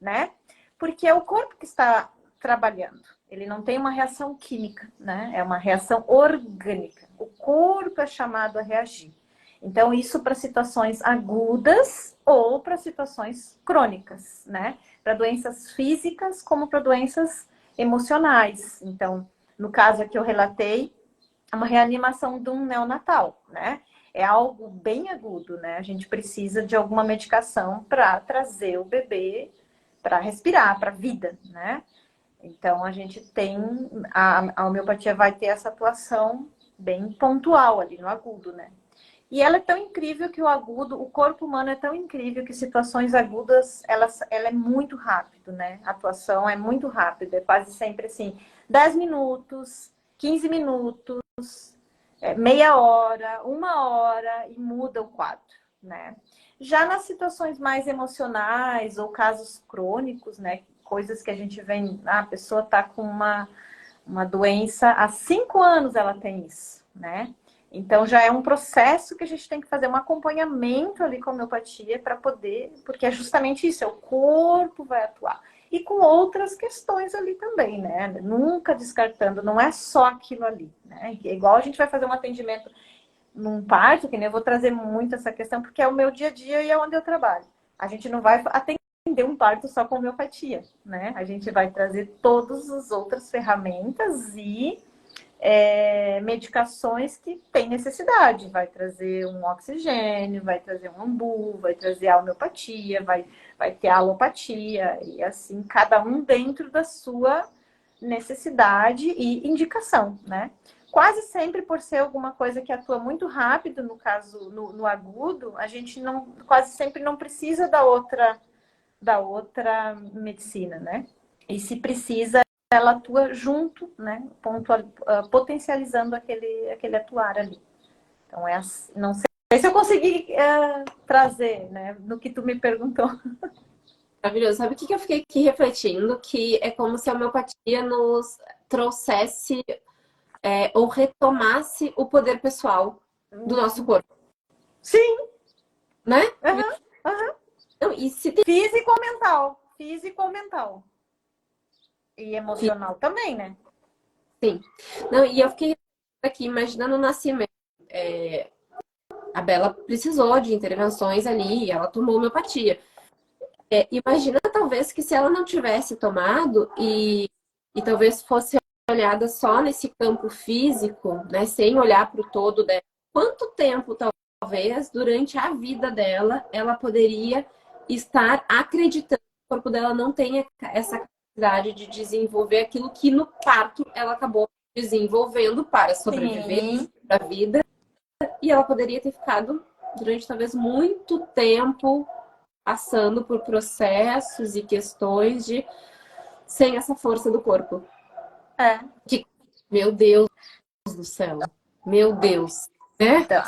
né? Porque é o corpo que está trabalhando. Ele não tem uma reação química, né? É uma reação orgânica. O corpo é chamado a reagir. Então, isso para situações agudas ou para situações crônicas, né? Para doenças físicas como para doenças emocionais. Então, no caso aqui eu relatei, é uma reanimação de um neonatal, né? É algo bem agudo, né? A gente precisa de alguma medicação para trazer o bebê para respirar, para a vida, né? Então, a gente tem... A homeopatia vai ter essa atuação bem pontual ali no agudo, né? E ela é tão incrível que o agudo, o corpo humano é tão incrível que situações agudas, ela é muito rápido, né? A atuação é muito rápida, é quase sempre assim, 10 minutos, 15 minutos, meia hora, uma hora e muda o quadro, né? Já nas situações mais emocionais ou casos crônicos, né? Coisas que a gente vê, a pessoa está com uma doença, há 5 anos ela tem isso, né? Então já é um processo que a gente tem que fazer um acompanhamento ali com a homeopatia para poder, porque é justamente isso, é o corpo vai atuar. E com outras questões ali também, né? Nunca descartando, não é só aquilo ali, né? Igual a gente vai fazer um atendimento num parto, que nem eu vou trazer muito essa questão, porque é o meu dia a dia e é onde eu trabalho. A gente não vai atender um parto só com homeopatia, né? A gente vai trazer todas as outras ferramentas e medicações que tem necessidade. Vai trazer um oxigênio, vai trazer um ambu, vai trazer a homeopatia, vai ter a alopatia, e assim, cada um dentro da sua necessidade e indicação, né? Quase sempre, por ser alguma coisa que atua muito rápido, no caso, no agudo, a gente não, quase sempre não precisa da outra medicina, né? E se precisa, ela atua junto, né? Potencializando aquele atuar ali. Então, não sei se eu consegui trazer, né? No que tu me perguntou. Maravilhoso. Sabe o que eu fiquei aqui refletindo? Que é como se a homeopatia nos trouxesse ou retomasse o poder pessoal do nosso corpo, Sim. né? Uhum, uhum. Não, e se tem... Físico ou mental. Físico ou mental. E emocional também, né? Sim. Não, e eu fiquei aqui imaginando o nascimento. A Bela precisou de intervenções ali e ela tomou homeopatia. Imagina, talvez, que se ela não tivesse tomado e talvez fosse olhada só nesse campo físico, né, sem olhar para o todo dela, quanto tempo, talvez, durante a vida dela, ela poderia estar acreditando que o corpo dela não tenha essa capacidade de desenvolver aquilo que no parto ela acabou desenvolvendo para sobreviver Sim. à vida, e ela poderia ter ficado durante talvez muito tempo passando por processos e questões de sem essa força do corpo. É. Que, meu Deus do céu, meu Deus, né? Então,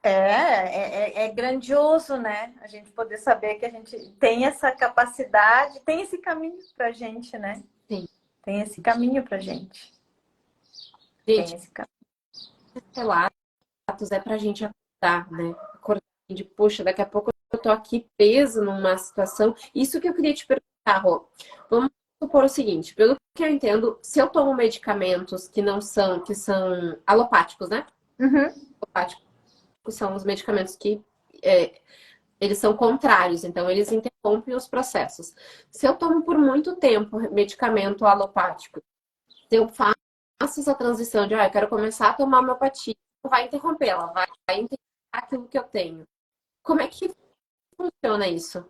é grandioso, né? A gente poder saber que a gente tem essa capacidade, tem esse caminho pra gente, né? Sim. Tem esse caminho pra gente. Tem Gente, esse caminho. relatos é pra gente acordar, né? Acordar de, poxa, daqui a pouco eu tô aqui presa numa situação. Isso que eu queria te perguntar, Rô. Vamos supor o seguinte, pelo que eu entendo, se eu tomo medicamentos que são alopáticos, né? Uhum. Alopáticos são os medicamentos que eles são contrários, então eles interrompem os processos. Se eu tomo por muito tempo medicamento alopático, se eu faço essa transição de, eu quero começar a tomar homeopatia, vai interromper, ela vai interromper aquilo que eu tenho. Como é que funciona isso?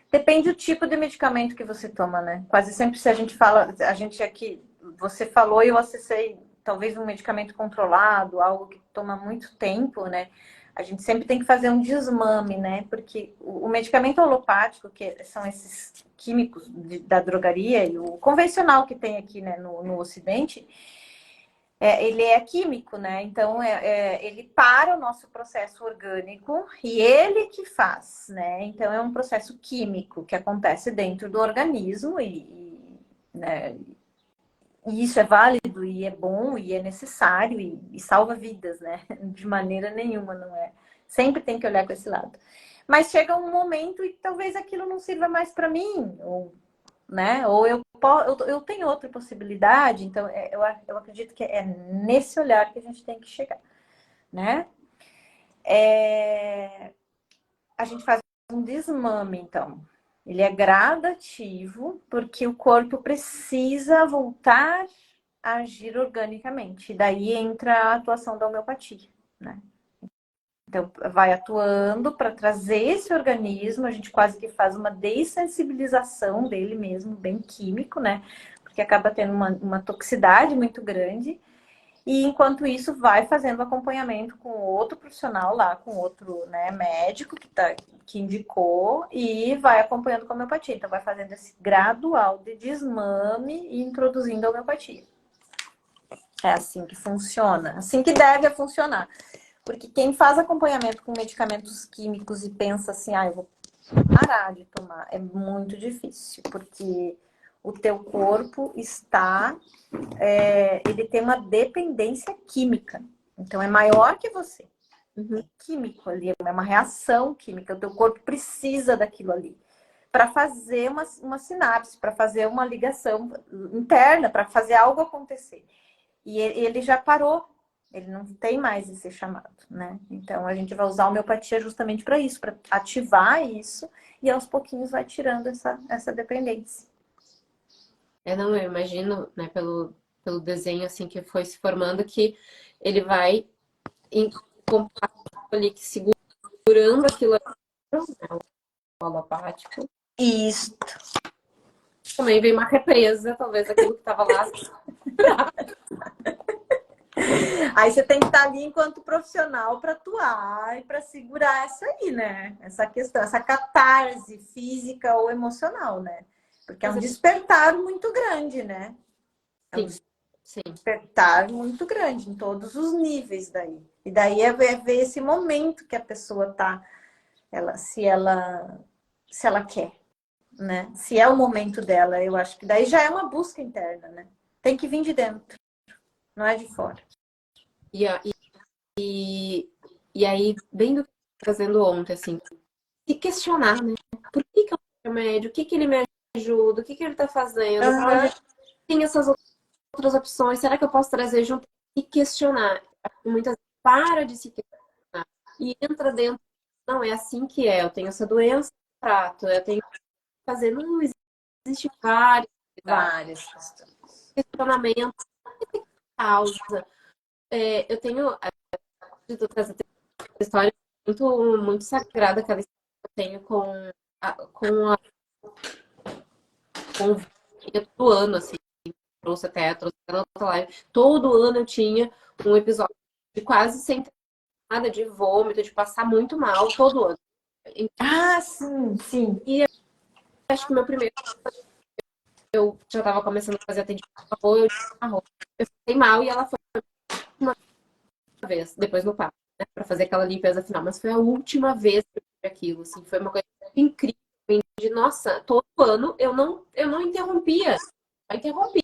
Depende do tipo de medicamento que você toma, né? Quase sempre se a gente fala, a gente aqui, você falou e eu acessei talvez um medicamento controlado, algo que toma muito tempo, né? A gente sempre tem que fazer um desmame, né? Porque o medicamento alopático, que são esses químicos da drogaria, e o convencional que tem aqui, né, no Ocidente, ele é químico, né? Então, ele para o nosso processo orgânico e ele que faz, né? Então, é um processo químico que acontece dentro do organismo né? E isso é válido e é bom e é necessário e salva vidas, né? De maneira nenhuma, não é? Sempre tem que olhar com esse lado. Mas chega um momento e talvez aquilo não sirva mais para mim, ou, né? Ou eu tenho outra possibilidade, então eu acredito que é nesse olhar que a gente tem que chegar, né? A gente faz um desmame, então. Ele é gradativo, porque o corpo precisa voltar a agir organicamente. E daí entra a atuação da homeopatia, né? Então, vai atuando para trazer esse organismo, a gente quase que faz uma dessensibilização dele mesmo, bem químico, né? Porque acaba tendo uma toxicidade muito grande. E enquanto isso, vai fazendo acompanhamento com outro profissional lá, com outro, né, médico que indicou, e vai acompanhando com a homeopatia. Então, vai fazendo esse gradual de desmame e introduzindo a homeopatia. É assim que funciona, assim que deve funcionar. Porque quem faz acompanhamento com medicamentos químicos e pensa assim, eu vou parar de tomar, é muito difícil, porque o teu corpo ele tem uma dependência química. Então é maior que você. É químico ali, é uma reação química. O teu corpo precisa daquilo ali para fazer uma sinapse, para fazer uma ligação interna, para fazer algo acontecer. E ele já parou. Ele não tem mais esse chamado, né? Então a gente vai usar a homeopatia justamente para isso, para ativar isso e aos pouquinhos vai tirando essa dependência. Não, eu imagino, né, pelo desenho assim que foi se formando, que ele vai em contato ali, que segurando aquilo ali, né, o alopático. Isso. Também vem uma represa, talvez aquilo que estava lá. Aí você tem que estar ali enquanto profissional para atuar e para segurar isso aí, né? Essa questão, essa catarse física ou emocional, né? Porque é um despertar muito grande, né? É um Sim, sim. despertar muito grande em todos os níveis daí. E daí é ver esse momento que a pessoa tá, se ela quer, né? Se é o momento dela, eu acho que daí já é uma busca interna, né? Tem que vir de dentro, não é de fora. E aí, bem do que eu estava fazendo ontem, assim, se questionar, né? Por que eu tenho remédio? O que ele me ajuda? O que ele está fazendo? Para onde Uhum. tem essas outras opções? Será que eu posso trazer junto? E questionar. Muitas vezes para de se questionar e entra dentro. Não, é assim que é. Eu tenho essa doença, trato. Eu tenho que fazer. Não existe Várias questões. questionamentos, causa. Eu tenho essa história muito sagrada, aquela história que eu tenho com o vinho do ano, assim, trouxe até na outra live. Todo ano eu tinha um episódio de quase sem ter nada, de vômito, de passar muito mal, todo ano. Ah, sim, sim. E acho que meu primeiro, eu já tava começando a fazer atendimento com arroz, eu tinha arroz. Eu fiquei mal e ela foi uma vez, depois no parto, né, pra fazer aquela limpeza final. Mas foi a última vez que eu tive aquilo, assim, foi uma coisa incrível. De, nossa, todo ano eu não interrompia. Eu interrompia.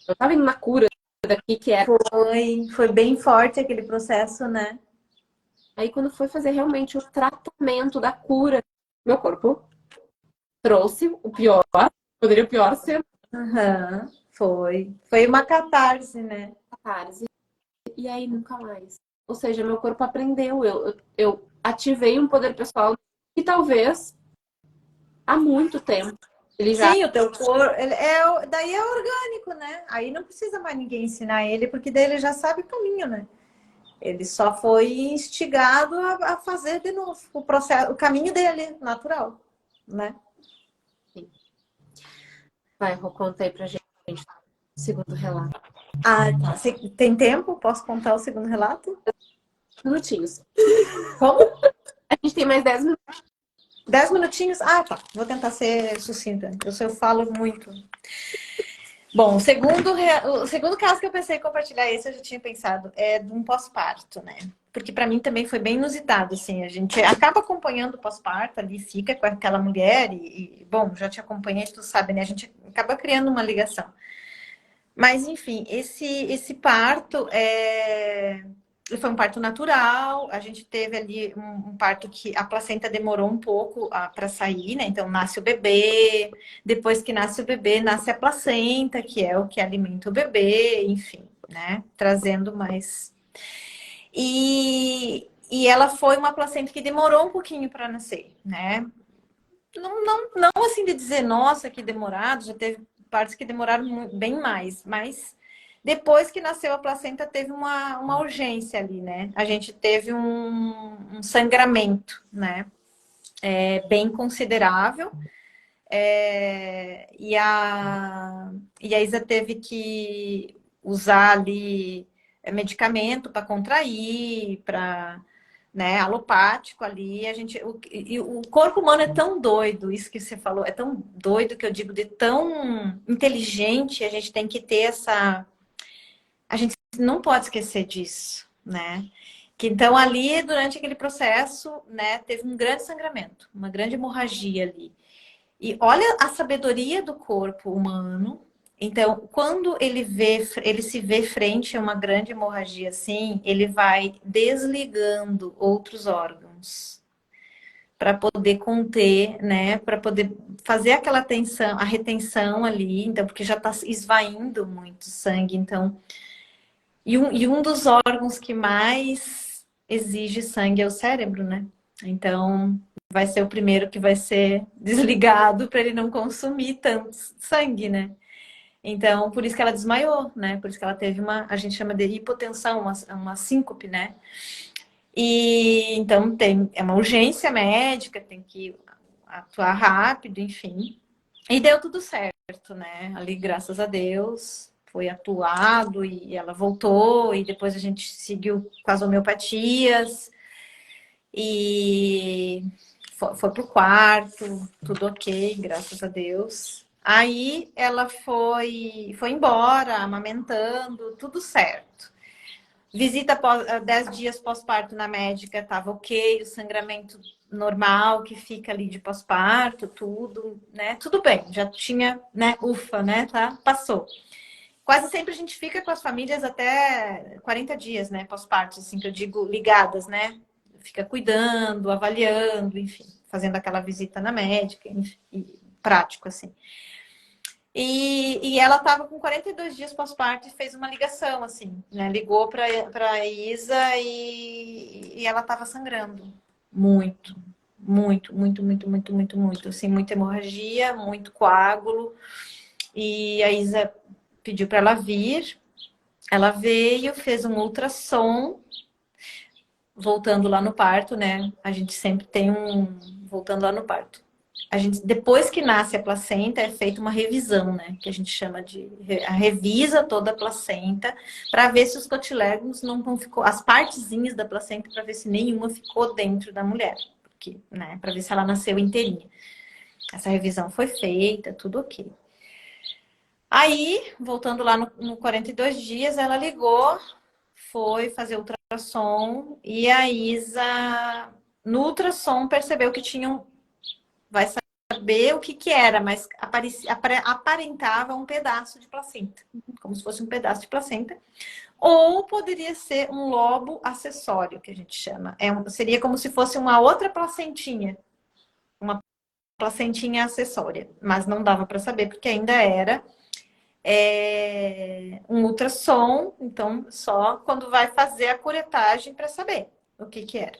Eu tava indo na cura daqui, que era. Foi bem forte aquele processo, né? Aí quando foi fazer realmente o tratamento da cura, meu corpo trouxe o pior, poderia o pior ser Aham, foi. Foi uma catarse, né? a catarse. E aí nunca mais. Ou seja, meu corpo aprendeu. Eu ativei um poder pessoal que talvez há muito tempo ele já. Sim, o teu corpo, daí é orgânico, né? Aí não precisa mais ninguém ensinar ele, porque daí ele já sabe o caminho, né? Ele só foi instigado a fazer de novo o processo, o caminho dele, natural, né? Vai, Rô, conta aí pra gente o segundo relato. Ah, tá. Tem tempo? Posso contar o segundo relato? Minutinhos. Como? A gente tem mais 10 minutos. 10 minutinhos? Ah, tá. Vou tentar ser sucinta. Eu falo muito. Bom, o segundo caso que eu pensei em compartilhar, esse eu já tinha pensado, é de um pós-parto, né? Porque para mim também foi bem inusitado, assim, a gente acaba acompanhando o pós-parto ali, fica com aquela mulher bom, já te acompanhei, tu sabe, né? A gente acaba criando uma ligação. Mas, enfim, esse parto foi um parto natural. A gente teve ali um parto que a placenta demorou um pouco para sair, né? Então, nasce o bebê. Depois que nasce o bebê, nasce a placenta, que é o que alimenta o bebê, enfim, né? Trazendo mais. E ela foi uma placenta que demorou um pouquinho para nascer, né? Não assim de dizer, nossa, que demorado, já teve partes que demoraram bem mais, mas depois que nasceu a placenta teve uma urgência ali, né? A gente teve um sangramento, né? Bem considerável. E a Isa teve que usar ali medicamento para contrair, para, né, alopático ali. O corpo humano é tão doido, isso que você falou, é tão doido que eu digo, de tão inteligente, a gente tem que ter essa. A gente não pode esquecer disso, né? Que então ali, durante aquele processo, né, teve um grande sangramento, uma grande hemorragia ali. E olha a sabedoria do corpo humano. Então, quando ele se vê frente a uma grande hemorragia assim, ele vai desligando outros órgãos para poder conter, né? Para poder fazer aquela tensão, a retenção ali, então, porque já está esvaindo muito sangue. Então, e um dos órgãos que mais exige sangue é o cérebro, né? Então, vai ser o primeiro que vai ser desligado para ele não consumir tanto sangue, né? Então, por isso que ela desmaiou, né? Por isso que ela teve a gente chama de hipotensão, uma síncope, né? E então é uma urgência médica, tem que atuar rápido, enfim. E deu tudo certo, né? Ali, graças a Deus, foi atuado e ela voltou, e depois a gente seguiu com as homeopatias e foi pro quarto, tudo ok, graças a Deus. Aí ela foi embora, amamentando, tudo certo. Visita 10 dias pós-parto na médica, estava ok, o sangramento normal que fica ali de pós-parto, tudo, né? Tudo bem, já tinha, né? Ufa, né? Tá? Passou. Quase sempre a gente fica com as famílias até 40 dias, né? Pós-parto, assim que eu digo, ligadas, né? Fica cuidando, avaliando, enfim, fazendo aquela visita na médica, enfim, prático, assim. E ela estava com 42 dias pós-parto e fez uma ligação, assim, né? Ligou para Isa e ela estava sangrando. Muito, muito, muito, muito, muito, muito, muito. Assim, muita hemorragia, muito coágulo. E a Isa pediu para ela vir. Ela veio, fez um ultrassom, voltando lá no parto, né? A gente sempre tem voltando lá no parto. depois que nasce a placenta, é feita uma revisão, né? Que a gente chama de revisa toda a placenta para ver se os cotilegos não ficou, as partezinhas da placenta, para ver se nenhuma ficou dentro da mulher, porque, né? Para ver se ela nasceu inteirinha. Essa revisão foi feita, tudo ok. Aí, voltando lá no 42 dias, ela ligou, foi fazer ultrassom e a Isa, no ultrassom, percebeu que tinham, vai saber o que que era, mas aparentava um pedaço de placenta, como se fosse um pedaço de placenta, ou poderia ser um lobo acessório, que a gente chama. Seria como se fosse uma outra placentinha, uma placentinha acessória, mas não dava para saber porque ainda era um ultrassom, então só quando vai fazer a curetagem para saber o que que era.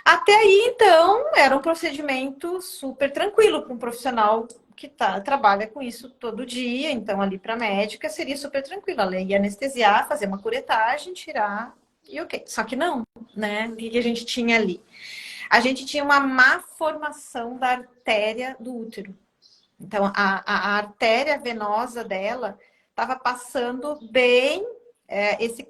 Até aí, então, era um procedimento super tranquilo para um profissional que trabalha com isso todo dia. Então, ali para a médica seria super tranquilo. Ela ia anestesiar, fazer uma curetagem, tirar e ok. Só que não, né? O que a gente tinha ali? A gente tinha uma má formação da artéria do útero. Então, a artéria venosa dela estava passando bem esse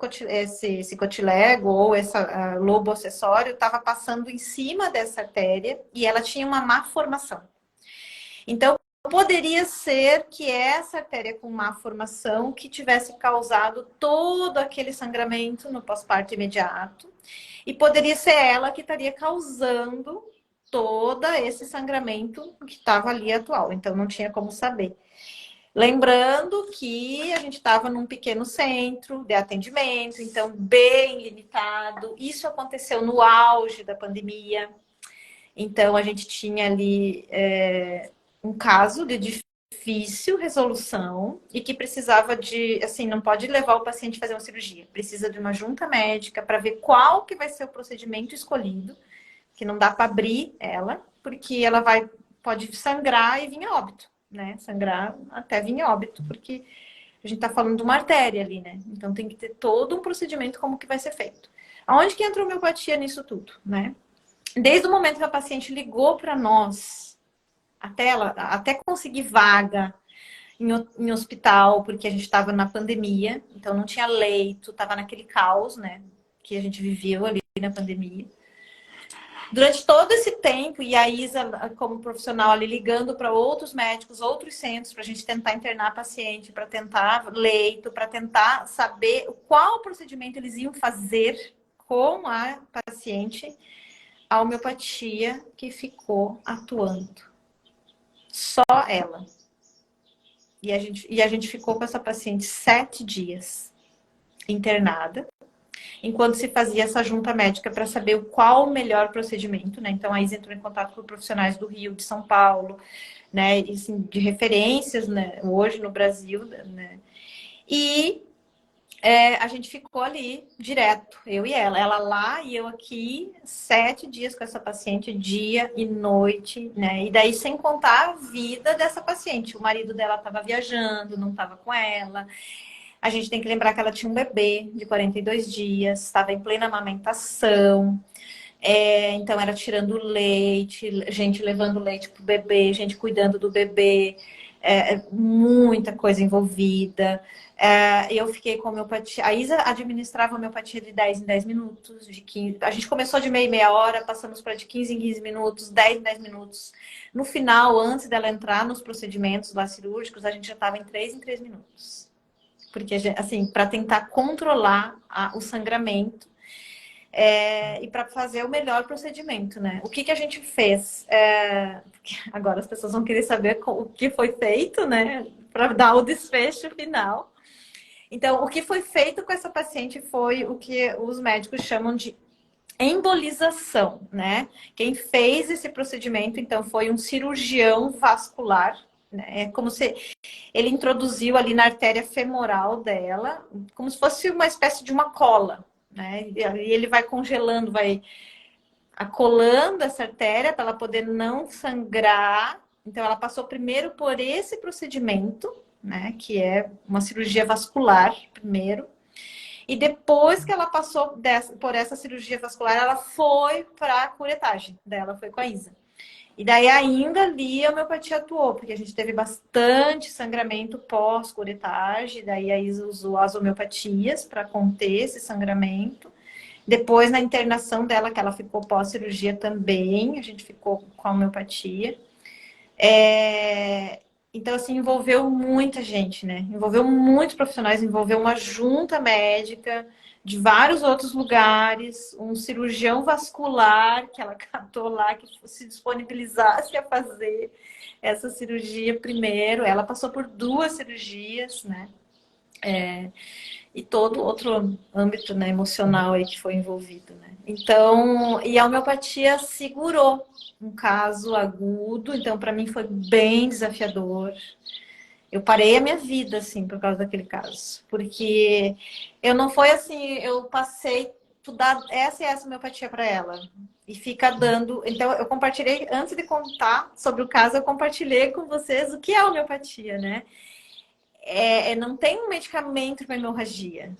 cotilego ou esse lobo acessório estava passando em cima dessa artéria e ela tinha uma má formação. Então, poderia ser que essa artéria com má formação que tivesse causado todo aquele sangramento no pós-parto imediato e poderia ser ela que estaria causando todo esse sangramento que estava ali atual. Então, não tinha como saber. Lembrando que a gente estava num pequeno centro de atendimento, então bem limitado. Isso aconteceu no auge da pandemia. Então a gente tinha ali um caso de difícil resolução e que precisava de, assim, não pode levar o paciente a fazer uma cirurgia. Precisa de uma junta médica para ver qual que vai ser o procedimento escolhido, que não dá para abrir ela, porque ela pode sangrar e vir a óbito. Né? Sangrar até vir a óbito, porque a gente está falando de uma artéria ali, né? Então tem que ter todo um procedimento como que vai ser feito. Aonde que entra a homeopatia nisso tudo, né? Desde o momento que a paciente ligou para nós, até conseguir vaga em hospital, porque a gente estava na pandemia, então não tinha leito, estava naquele caos, né? Que a gente viveu ali na pandemia. Durante todo esse tempo, e a Isa, como profissional, ali ligando para outros médicos, outros centros, para a gente tentar internar paciente, para tentar leito, para tentar saber qual procedimento eles iam fazer com a paciente, a homeopatia que ficou atuando. Só ela. E a gente ficou com essa paciente 7 dias internada, enquanto se fazia essa junta médica para saber qual o melhor procedimento, né? Então, a Isa entrou em contato com profissionais do Rio, de São Paulo, né? E, assim, de referências, né? Hoje no Brasil, né? E a gente ficou ali direto, eu e ela lá e eu aqui, 7 dias com essa paciente, dia e noite, né? E daí, sem contar a vida dessa paciente. O marido dela estava viajando, não estava com ela. A gente tem que lembrar que ela tinha um bebê de 42 dias, estava em plena amamentação. Então, era tirando leite, gente levando leite pro bebê, gente cuidando do bebê, muita coisa envolvida. Eu fiquei com homeopatia. A Isa administrava homeopatia de 10 em 10 minutos, de 15. A gente começou de meia em meia hora, passamos para de 15 em 15 minutos, 10 em 10 minutos. No final, antes dela entrar nos procedimentos lá cirúrgicos, a gente já estava em 3 em 3 minutos. Porque, assim, para tentar controlar o sangramento e para fazer o melhor procedimento, né? O que que a gente fez? Agora as pessoas vão querer saber o que foi feito, né? Para dar o desfecho final. Então, o que foi feito com essa paciente foi o que os médicos chamam de embolização, né? Quem fez esse procedimento, então, foi um cirurgião vascular, né? É como se ele introduziu ali na artéria femoral dela, como se fosse uma espécie de uma cola, né? E ele vai congelando, vai acolando essa artéria para ela poder não sangrar. Então, ela passou primeiro por esse procedimento, né? Que é uma cirurgia vascular, primeiro. E depois que ela passou por essa cirurgia vascular, ela foi para a curetagem dela, foi com a Isa. E daí ainda ali a homeopatia atuou, porque a gente teve bastante sangramento pós-curetagem, daí a Isa usou as homeopatias para conter esse sangramento. Depois, na internação dela, que ela ficou pós-cirurgia também, a gente ficou com a homeopatia. Então, assim, envolveu muita gente, né? Envolveu muitos profissionais, envolveu uma junta médica de vários outros lugares, um cirurgião vascular que ela catou lá, que se disponibilizasse a fazer essa cirurgia primeiro. Ela passou por 2 cirurgias, né? E todo outro âmbito, né, emocional aí que foi envolvido, né? Então, e a homeopatia segurou um caso agudo, então para mim foi bem desafiador. Eu parei a minha vida, assim, por causa daquele caso. Porque eu não foi assim, eu passei tu dá essa e essa homeopatia para ela. E fica dando. Então, eu compartilhei, antes de contar sobre o caso, eu compartilhei com vocês o que é a homeopatia, né? Não tem um medicamento para hemorragia.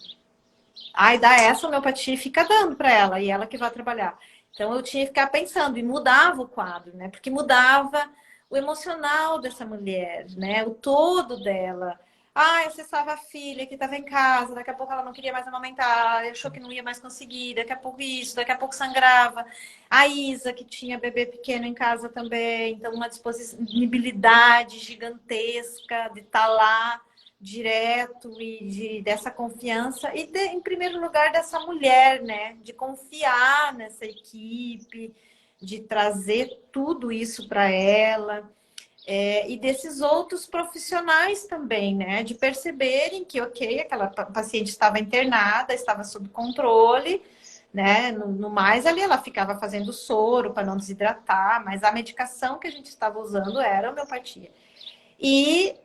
Aí dá essa homeopatia e fica dando para ela, e ela que vai trabalhar. Então eu tinha que ficar pensando, e mudava o quadro, né? Porque mudava o emocional dessa mulher, né? O todo dela. Ah, eu cessava a filha que estava em casa, daqui a pouco ela não queria mais amamentar, achou que não ia mais conseguir, daqui a pouco isso, daqui a pouco sangrava. A Isa, que tinha bebê pequeno em casa também, então uma disponibilidade gigantesca de estar lá direto e dessa confiança em primeiro lugar dessa mulher, né, de confiar nessa equipe, de trazer tudo isso para ela, e desses outros profissionais também, né, de perceberem que ok, aquela paciente estava internada, estava sob controle, né, no mais ali ela ficava fazendo soro para não desidratar, mas a medicação que a gente estava usando era homeopatia. E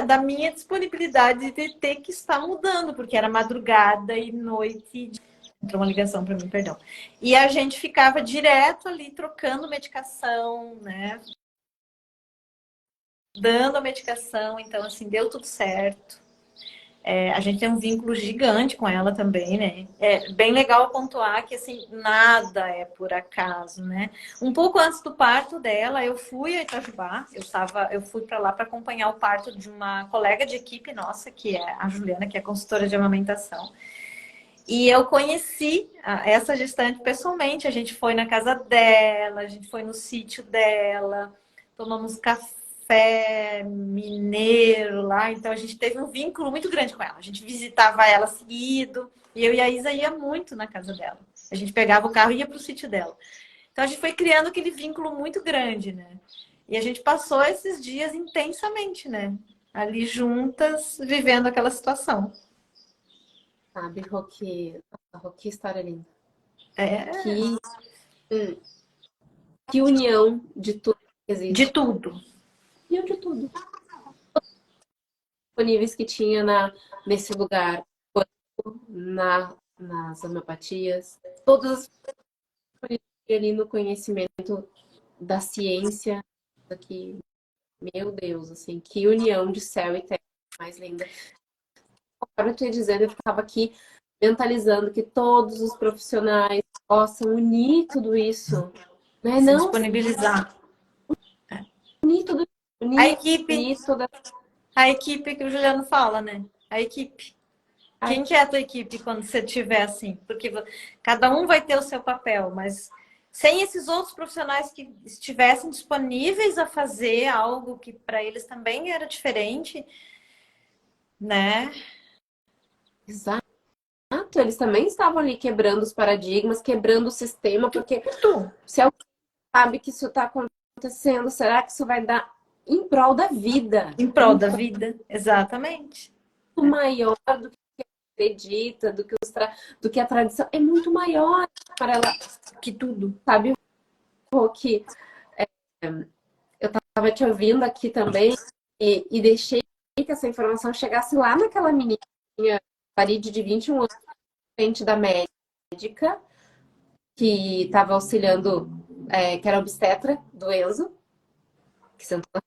da minha disponibilidade de ter que estar mudando, porque era madrugada e noite. Entrou uma ligação para mim, perdão. E a gente ficava direto ali trocando medicação, né? Dando a medicação, então assim, deu tudo certo. A gente tem um vínculo gigante com ela também, né? É bem legal pontuar que, assim, nada é por acaso, né? Um pouco antes do parto dela, eu fui a Itajubá, eu fui para lá para acompanhar o parto de uma colega de equipe nossa, que é a Juliana, que é consultora de amamentação. E eu conheci essa gestante pessoalmente. A gente foi na casa dela, a gente foi no sítio dela, tomamos café mineiro lá. Então a gente teve um vínculo muito grande com ela. A gente visitava ela seguido. E eu e a Isa ia muito na casa dela. A gente pegava o carro e ia para o sítio dela. Então a gente foi criando aquele vínculo muito grande, né? E a gente passou esses dias intensamente, né? Ali juntas, vivendo aquela situação. Sabe, Rô, que história linda. É, Que, que união de tudo que de existe. tudo. União de tudo. Disponíveis que tinha nesse lugar, nas homeopatias, todas ali no conhecimento da ciência, que, meu Deus, assim, que união de céu e terra mais linda. Conforme eu te ia dizendo, eu ficava aqui mentalizando que todos os profissionais possam unir tudo isso, né? Se Não disponibilizar. unir tudo, A unir, equipe, unir toda a equipe que o Juliano fala, né? A equipe. a Quem que é a tua equipe quando você estiver assim? Porque cada um vai ter o seu papel, mas sem esses outros profissionais que estivessem disponíveis a fazer algo que para eles também era diferente, né? exato, eles também estavam ali quebrando os paradigmas, quebrando o sistema, porque Tudo se alguém sabe que isso está acontecendo, será que isso vai dar em prol da vida? em prol da vida, exatamente. Muito maior do que acredita, do que a tradição, é muito maior para ela, Que tudo. sabe, que eu estava te ouvindo aqui também e deixei que essa informação chegasse lá naquela menininha, Farid, de 21 anos, frente da médica, que estava auxiliando, que era obstetra do Enzo, que sentou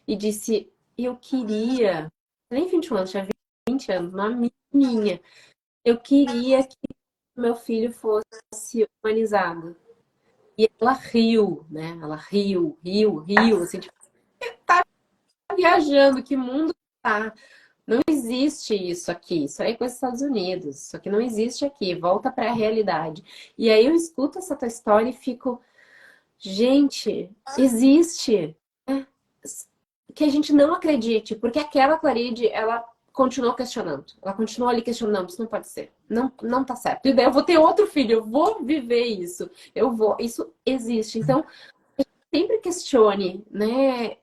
e disse: eu queria, nem 21 anos, tinha 20 anos, uma menininha, eu queria que meu filho fosse humanizado. E ela riu, né? Ela riu, assim, tipo, tá viajando, que mundo tá? Não existe isso aqui, isso aí é coisa dos Estados Unidos, isso aqui não existe aqui, volta para a realidade. E aí eu escuto essa tua história e fico, gente, existe, né? Que a gente não acredite, porque aquela Claride, ela continuou questionando, ela continuou ali questionando, isso não pode ser, não tá certo. E daí eu vou ter outro filho, eu vou viver isso, eu vou, isso existe. Então, sempre questione, né?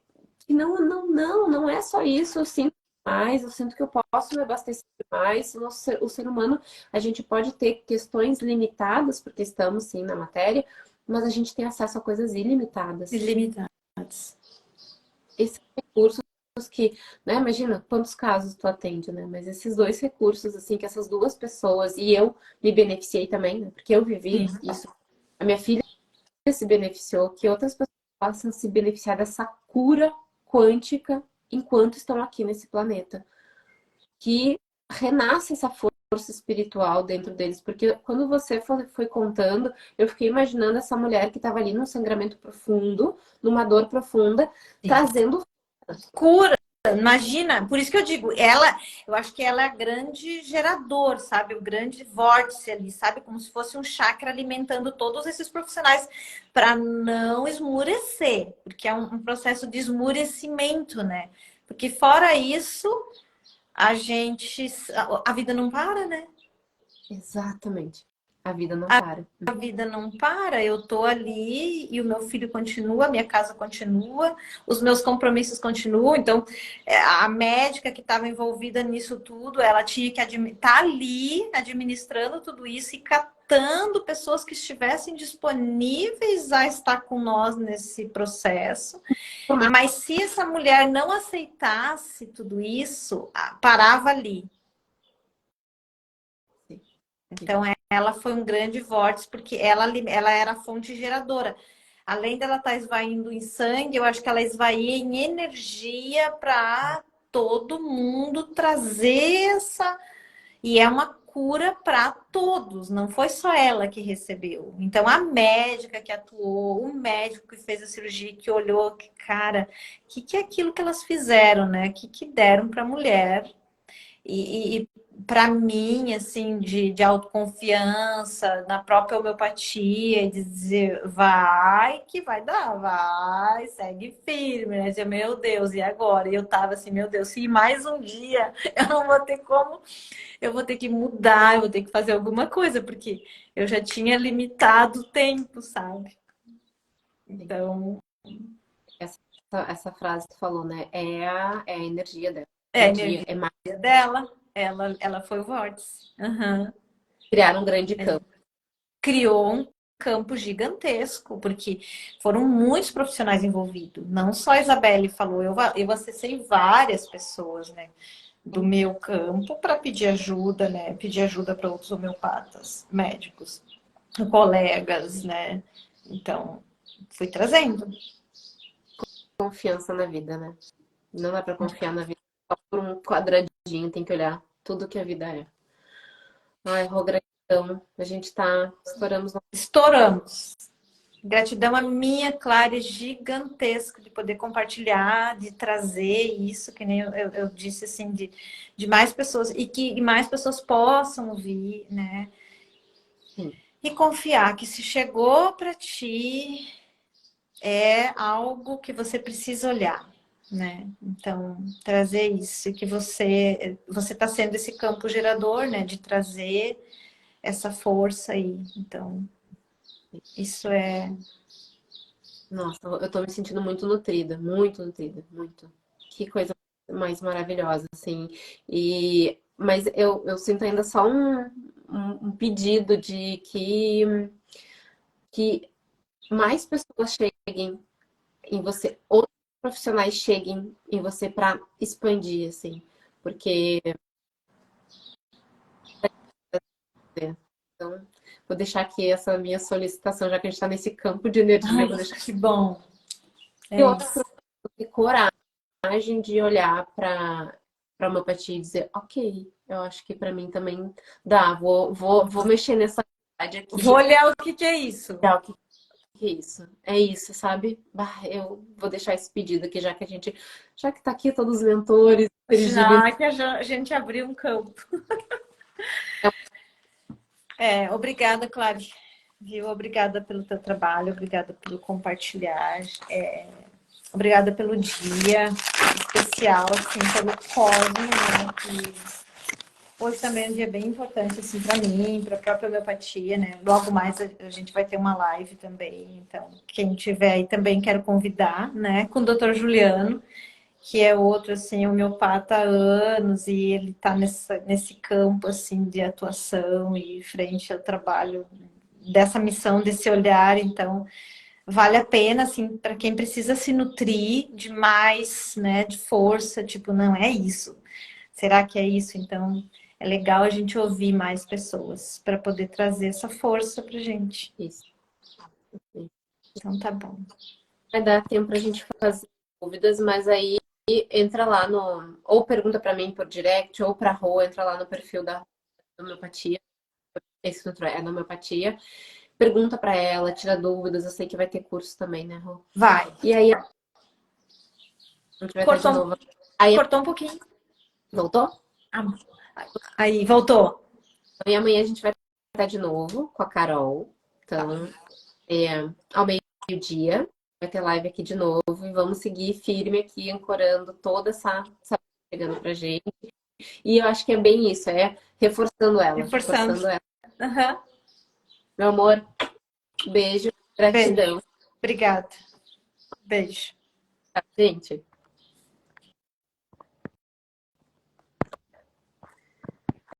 E não é só isso. Eu sinto mais, eu sinto que eu posso me abastecer mais. O ser humano, a gente pode ter questões limitadas, porque estamos sim na matéria, mas a gente tem acesso a coisas ilimitadas. Ilimitados. Esses recursos que, né, imagina quantos casos tu atende, né? Mas esses dois recursos, assim, que essas duas pessoas, e eu me beneficiei também, né? Porque eu vivi Sim. isso. A minha filha se beneficiou, que outras pessoas possam se beneficiar dessa cura quântica enquanto estão aqui nesse planeta. Que renasce essa força espiritual dentro deles. Porque quando você foi contando, eu fiquei imaginando essa mulher que estava ali num sangramento profundo, numa dor profunda, Sim. trazendo Cura. Imagina, por isso que eu digo, ela, eu acho que ela é a grande gerador, sabe? O grande vórtice ali, sabe? Como se fosse um chakra alimentando todos esses profissionais para não esmurecer, porque é um processo de esmurecimento, né? Porque fora isso, a vida não para, né? exatamente. A vida não para. A vida não para, eu tô ali e o meu filho continua, a minha casa continua, os meus compromissos continuam. Então, a médica que estava envolvida nisso tudo, ela tinha que estar ali administrando tudo isso e catando pessoas que estivessem disponíveis a estar com nós nesse processo. Por mais Mas se essa mulher não aceitasse tudo isso, parava ali. Então, ela foi um grande vórtice, porque ela era a fonte geradora. Além dela estar esvaindo em sangue, eu acho que ela esvaía em energia para todo mundo trazer essa. E é uma cura para todos, não foi só ela que recebeu. Então, a médica que atuou, o médico que fez a cirurgia, que olhou, que cara, o que é aquilo que elas fizeram, né? O que deram para a mulher? E para mim, assim, de autoconfiança, na própria homeopatia, de dizer, vai que vai dar, vai, segue firme, né? Dizer, meu Deus, e agora? E eu tava assim, meu Deus, se mais um dia eu não vou ter como, eu vou ter que mudar, eu vou ter que fazer alguma coisa, porque eu já tinha limitado o tempo, sabe? Então, essa, essa frase que tu falou, né? É a energia dela. a Energia energia é mais dela, ela foi o vórtice. Uhum. criar um grande campo. Criou um campo gigantesco, porque foram muitos profissionais envolvidos. Não só a Isabelle falou, eu acessei várias pessoas, né, do meu campo para pedir ajuda, né, pedir ajuda para outros homeopatas, médicos, colegas, né. Então, fui trazendo. Confiança na vida, né? Não dá pra confiar na vida só por um quadradinho, tem que olhar tudo que a vida é. Ai, Rô, gratidão. A gente tá, estouramos. Estouramos. Gratidão a minha, Clara, é gigantesca de poder compartilhar, de trazer isso, que nem eu disse assim, de mais pessoas, e que mais pessoas possam ouvir, né? Sim. E confiar que se chegou para ti é algo que você precisa olhar, né? Então, trazer isso, que você está sendo esse campo gerador, né? De trazer essa força aí. Então, isso é. Nossa, eu tô me sentindo muito nutrida, muito. Que coisa mais maravilhosa, assim. Mas eu sinto ainda só um pedido de que mais pessoas cheguem em você, outros profissionais cheguem em você para expandir, assim. Porque então, vou deixar aqui essa minha solicitação, já que a gente está nesse campo de energia, Ai, vou deixar que bom. que É outras isso. pessoas tenham coragem de olhar para a homeopatia e dizer, ok, eu acho que para mim também dá, vou mexer nessa idade Vou aqui. olhar o que é isso. que isso. É isso, sabe? Bah, eu vou deixar esse pedido aqui, já que tá aqui todos os mentores, seres divinos. Imaginar que a gente abriu um campo. Obrigada, Cláudia. Viu? Obrigada pelo teu trabalho, obrigada pelo compartilhar. Obrigada pelo dia especial, assim, pelo cosmo, né? Que hoje também é um dia bem importante, assim, para mim, para a própria homeopatia, né? Logo mais a gente vai ter uma live também, então quem tiver aí também quero convidar, né? Com o Dr. Juliano, que é outro, assim, homeopata há anos e ele está nesse campo, assim, de atuação e frente ao trabalho dessa missão, desse olhar, então vale a pena, assim, para quem precisa se nutrir de mais, né, de força, tipo, não é isso. Será que é isso? Então, é legal a gente ouvir mais pessoas para poder trazer essa força pra gente. Isso. Então, tá bom. Vai dar tempo pra gente fazer dúvidas, mas aí entra lá no. Ou pergunta pra mim por direct, ou pra Rô, entra lá no perfil da homeopatia. Esse outro é da homeopatia. Pergunta pra ela, tira dúvidas. Eu sei que vai ter curso também, né, Rô? Vai. E aí a gente vai estar de Cortou, novo. Aí, cortou um pouquinho. voltou? Ah, aí, voltou. E amanhã a gente vai estar de novo com a Carol. Então, ao meio-dia, vai ter live aqui de novo e vamos seguir firme aqui, ancorando toda essa chegando pra gente. E eu acho que é bem isso, é reforçando ela, Reforçando. reforçando ela. Uhum. Meu amor, beijo, Beijo. gratidão, Obrigada. Beijo. tá, gente?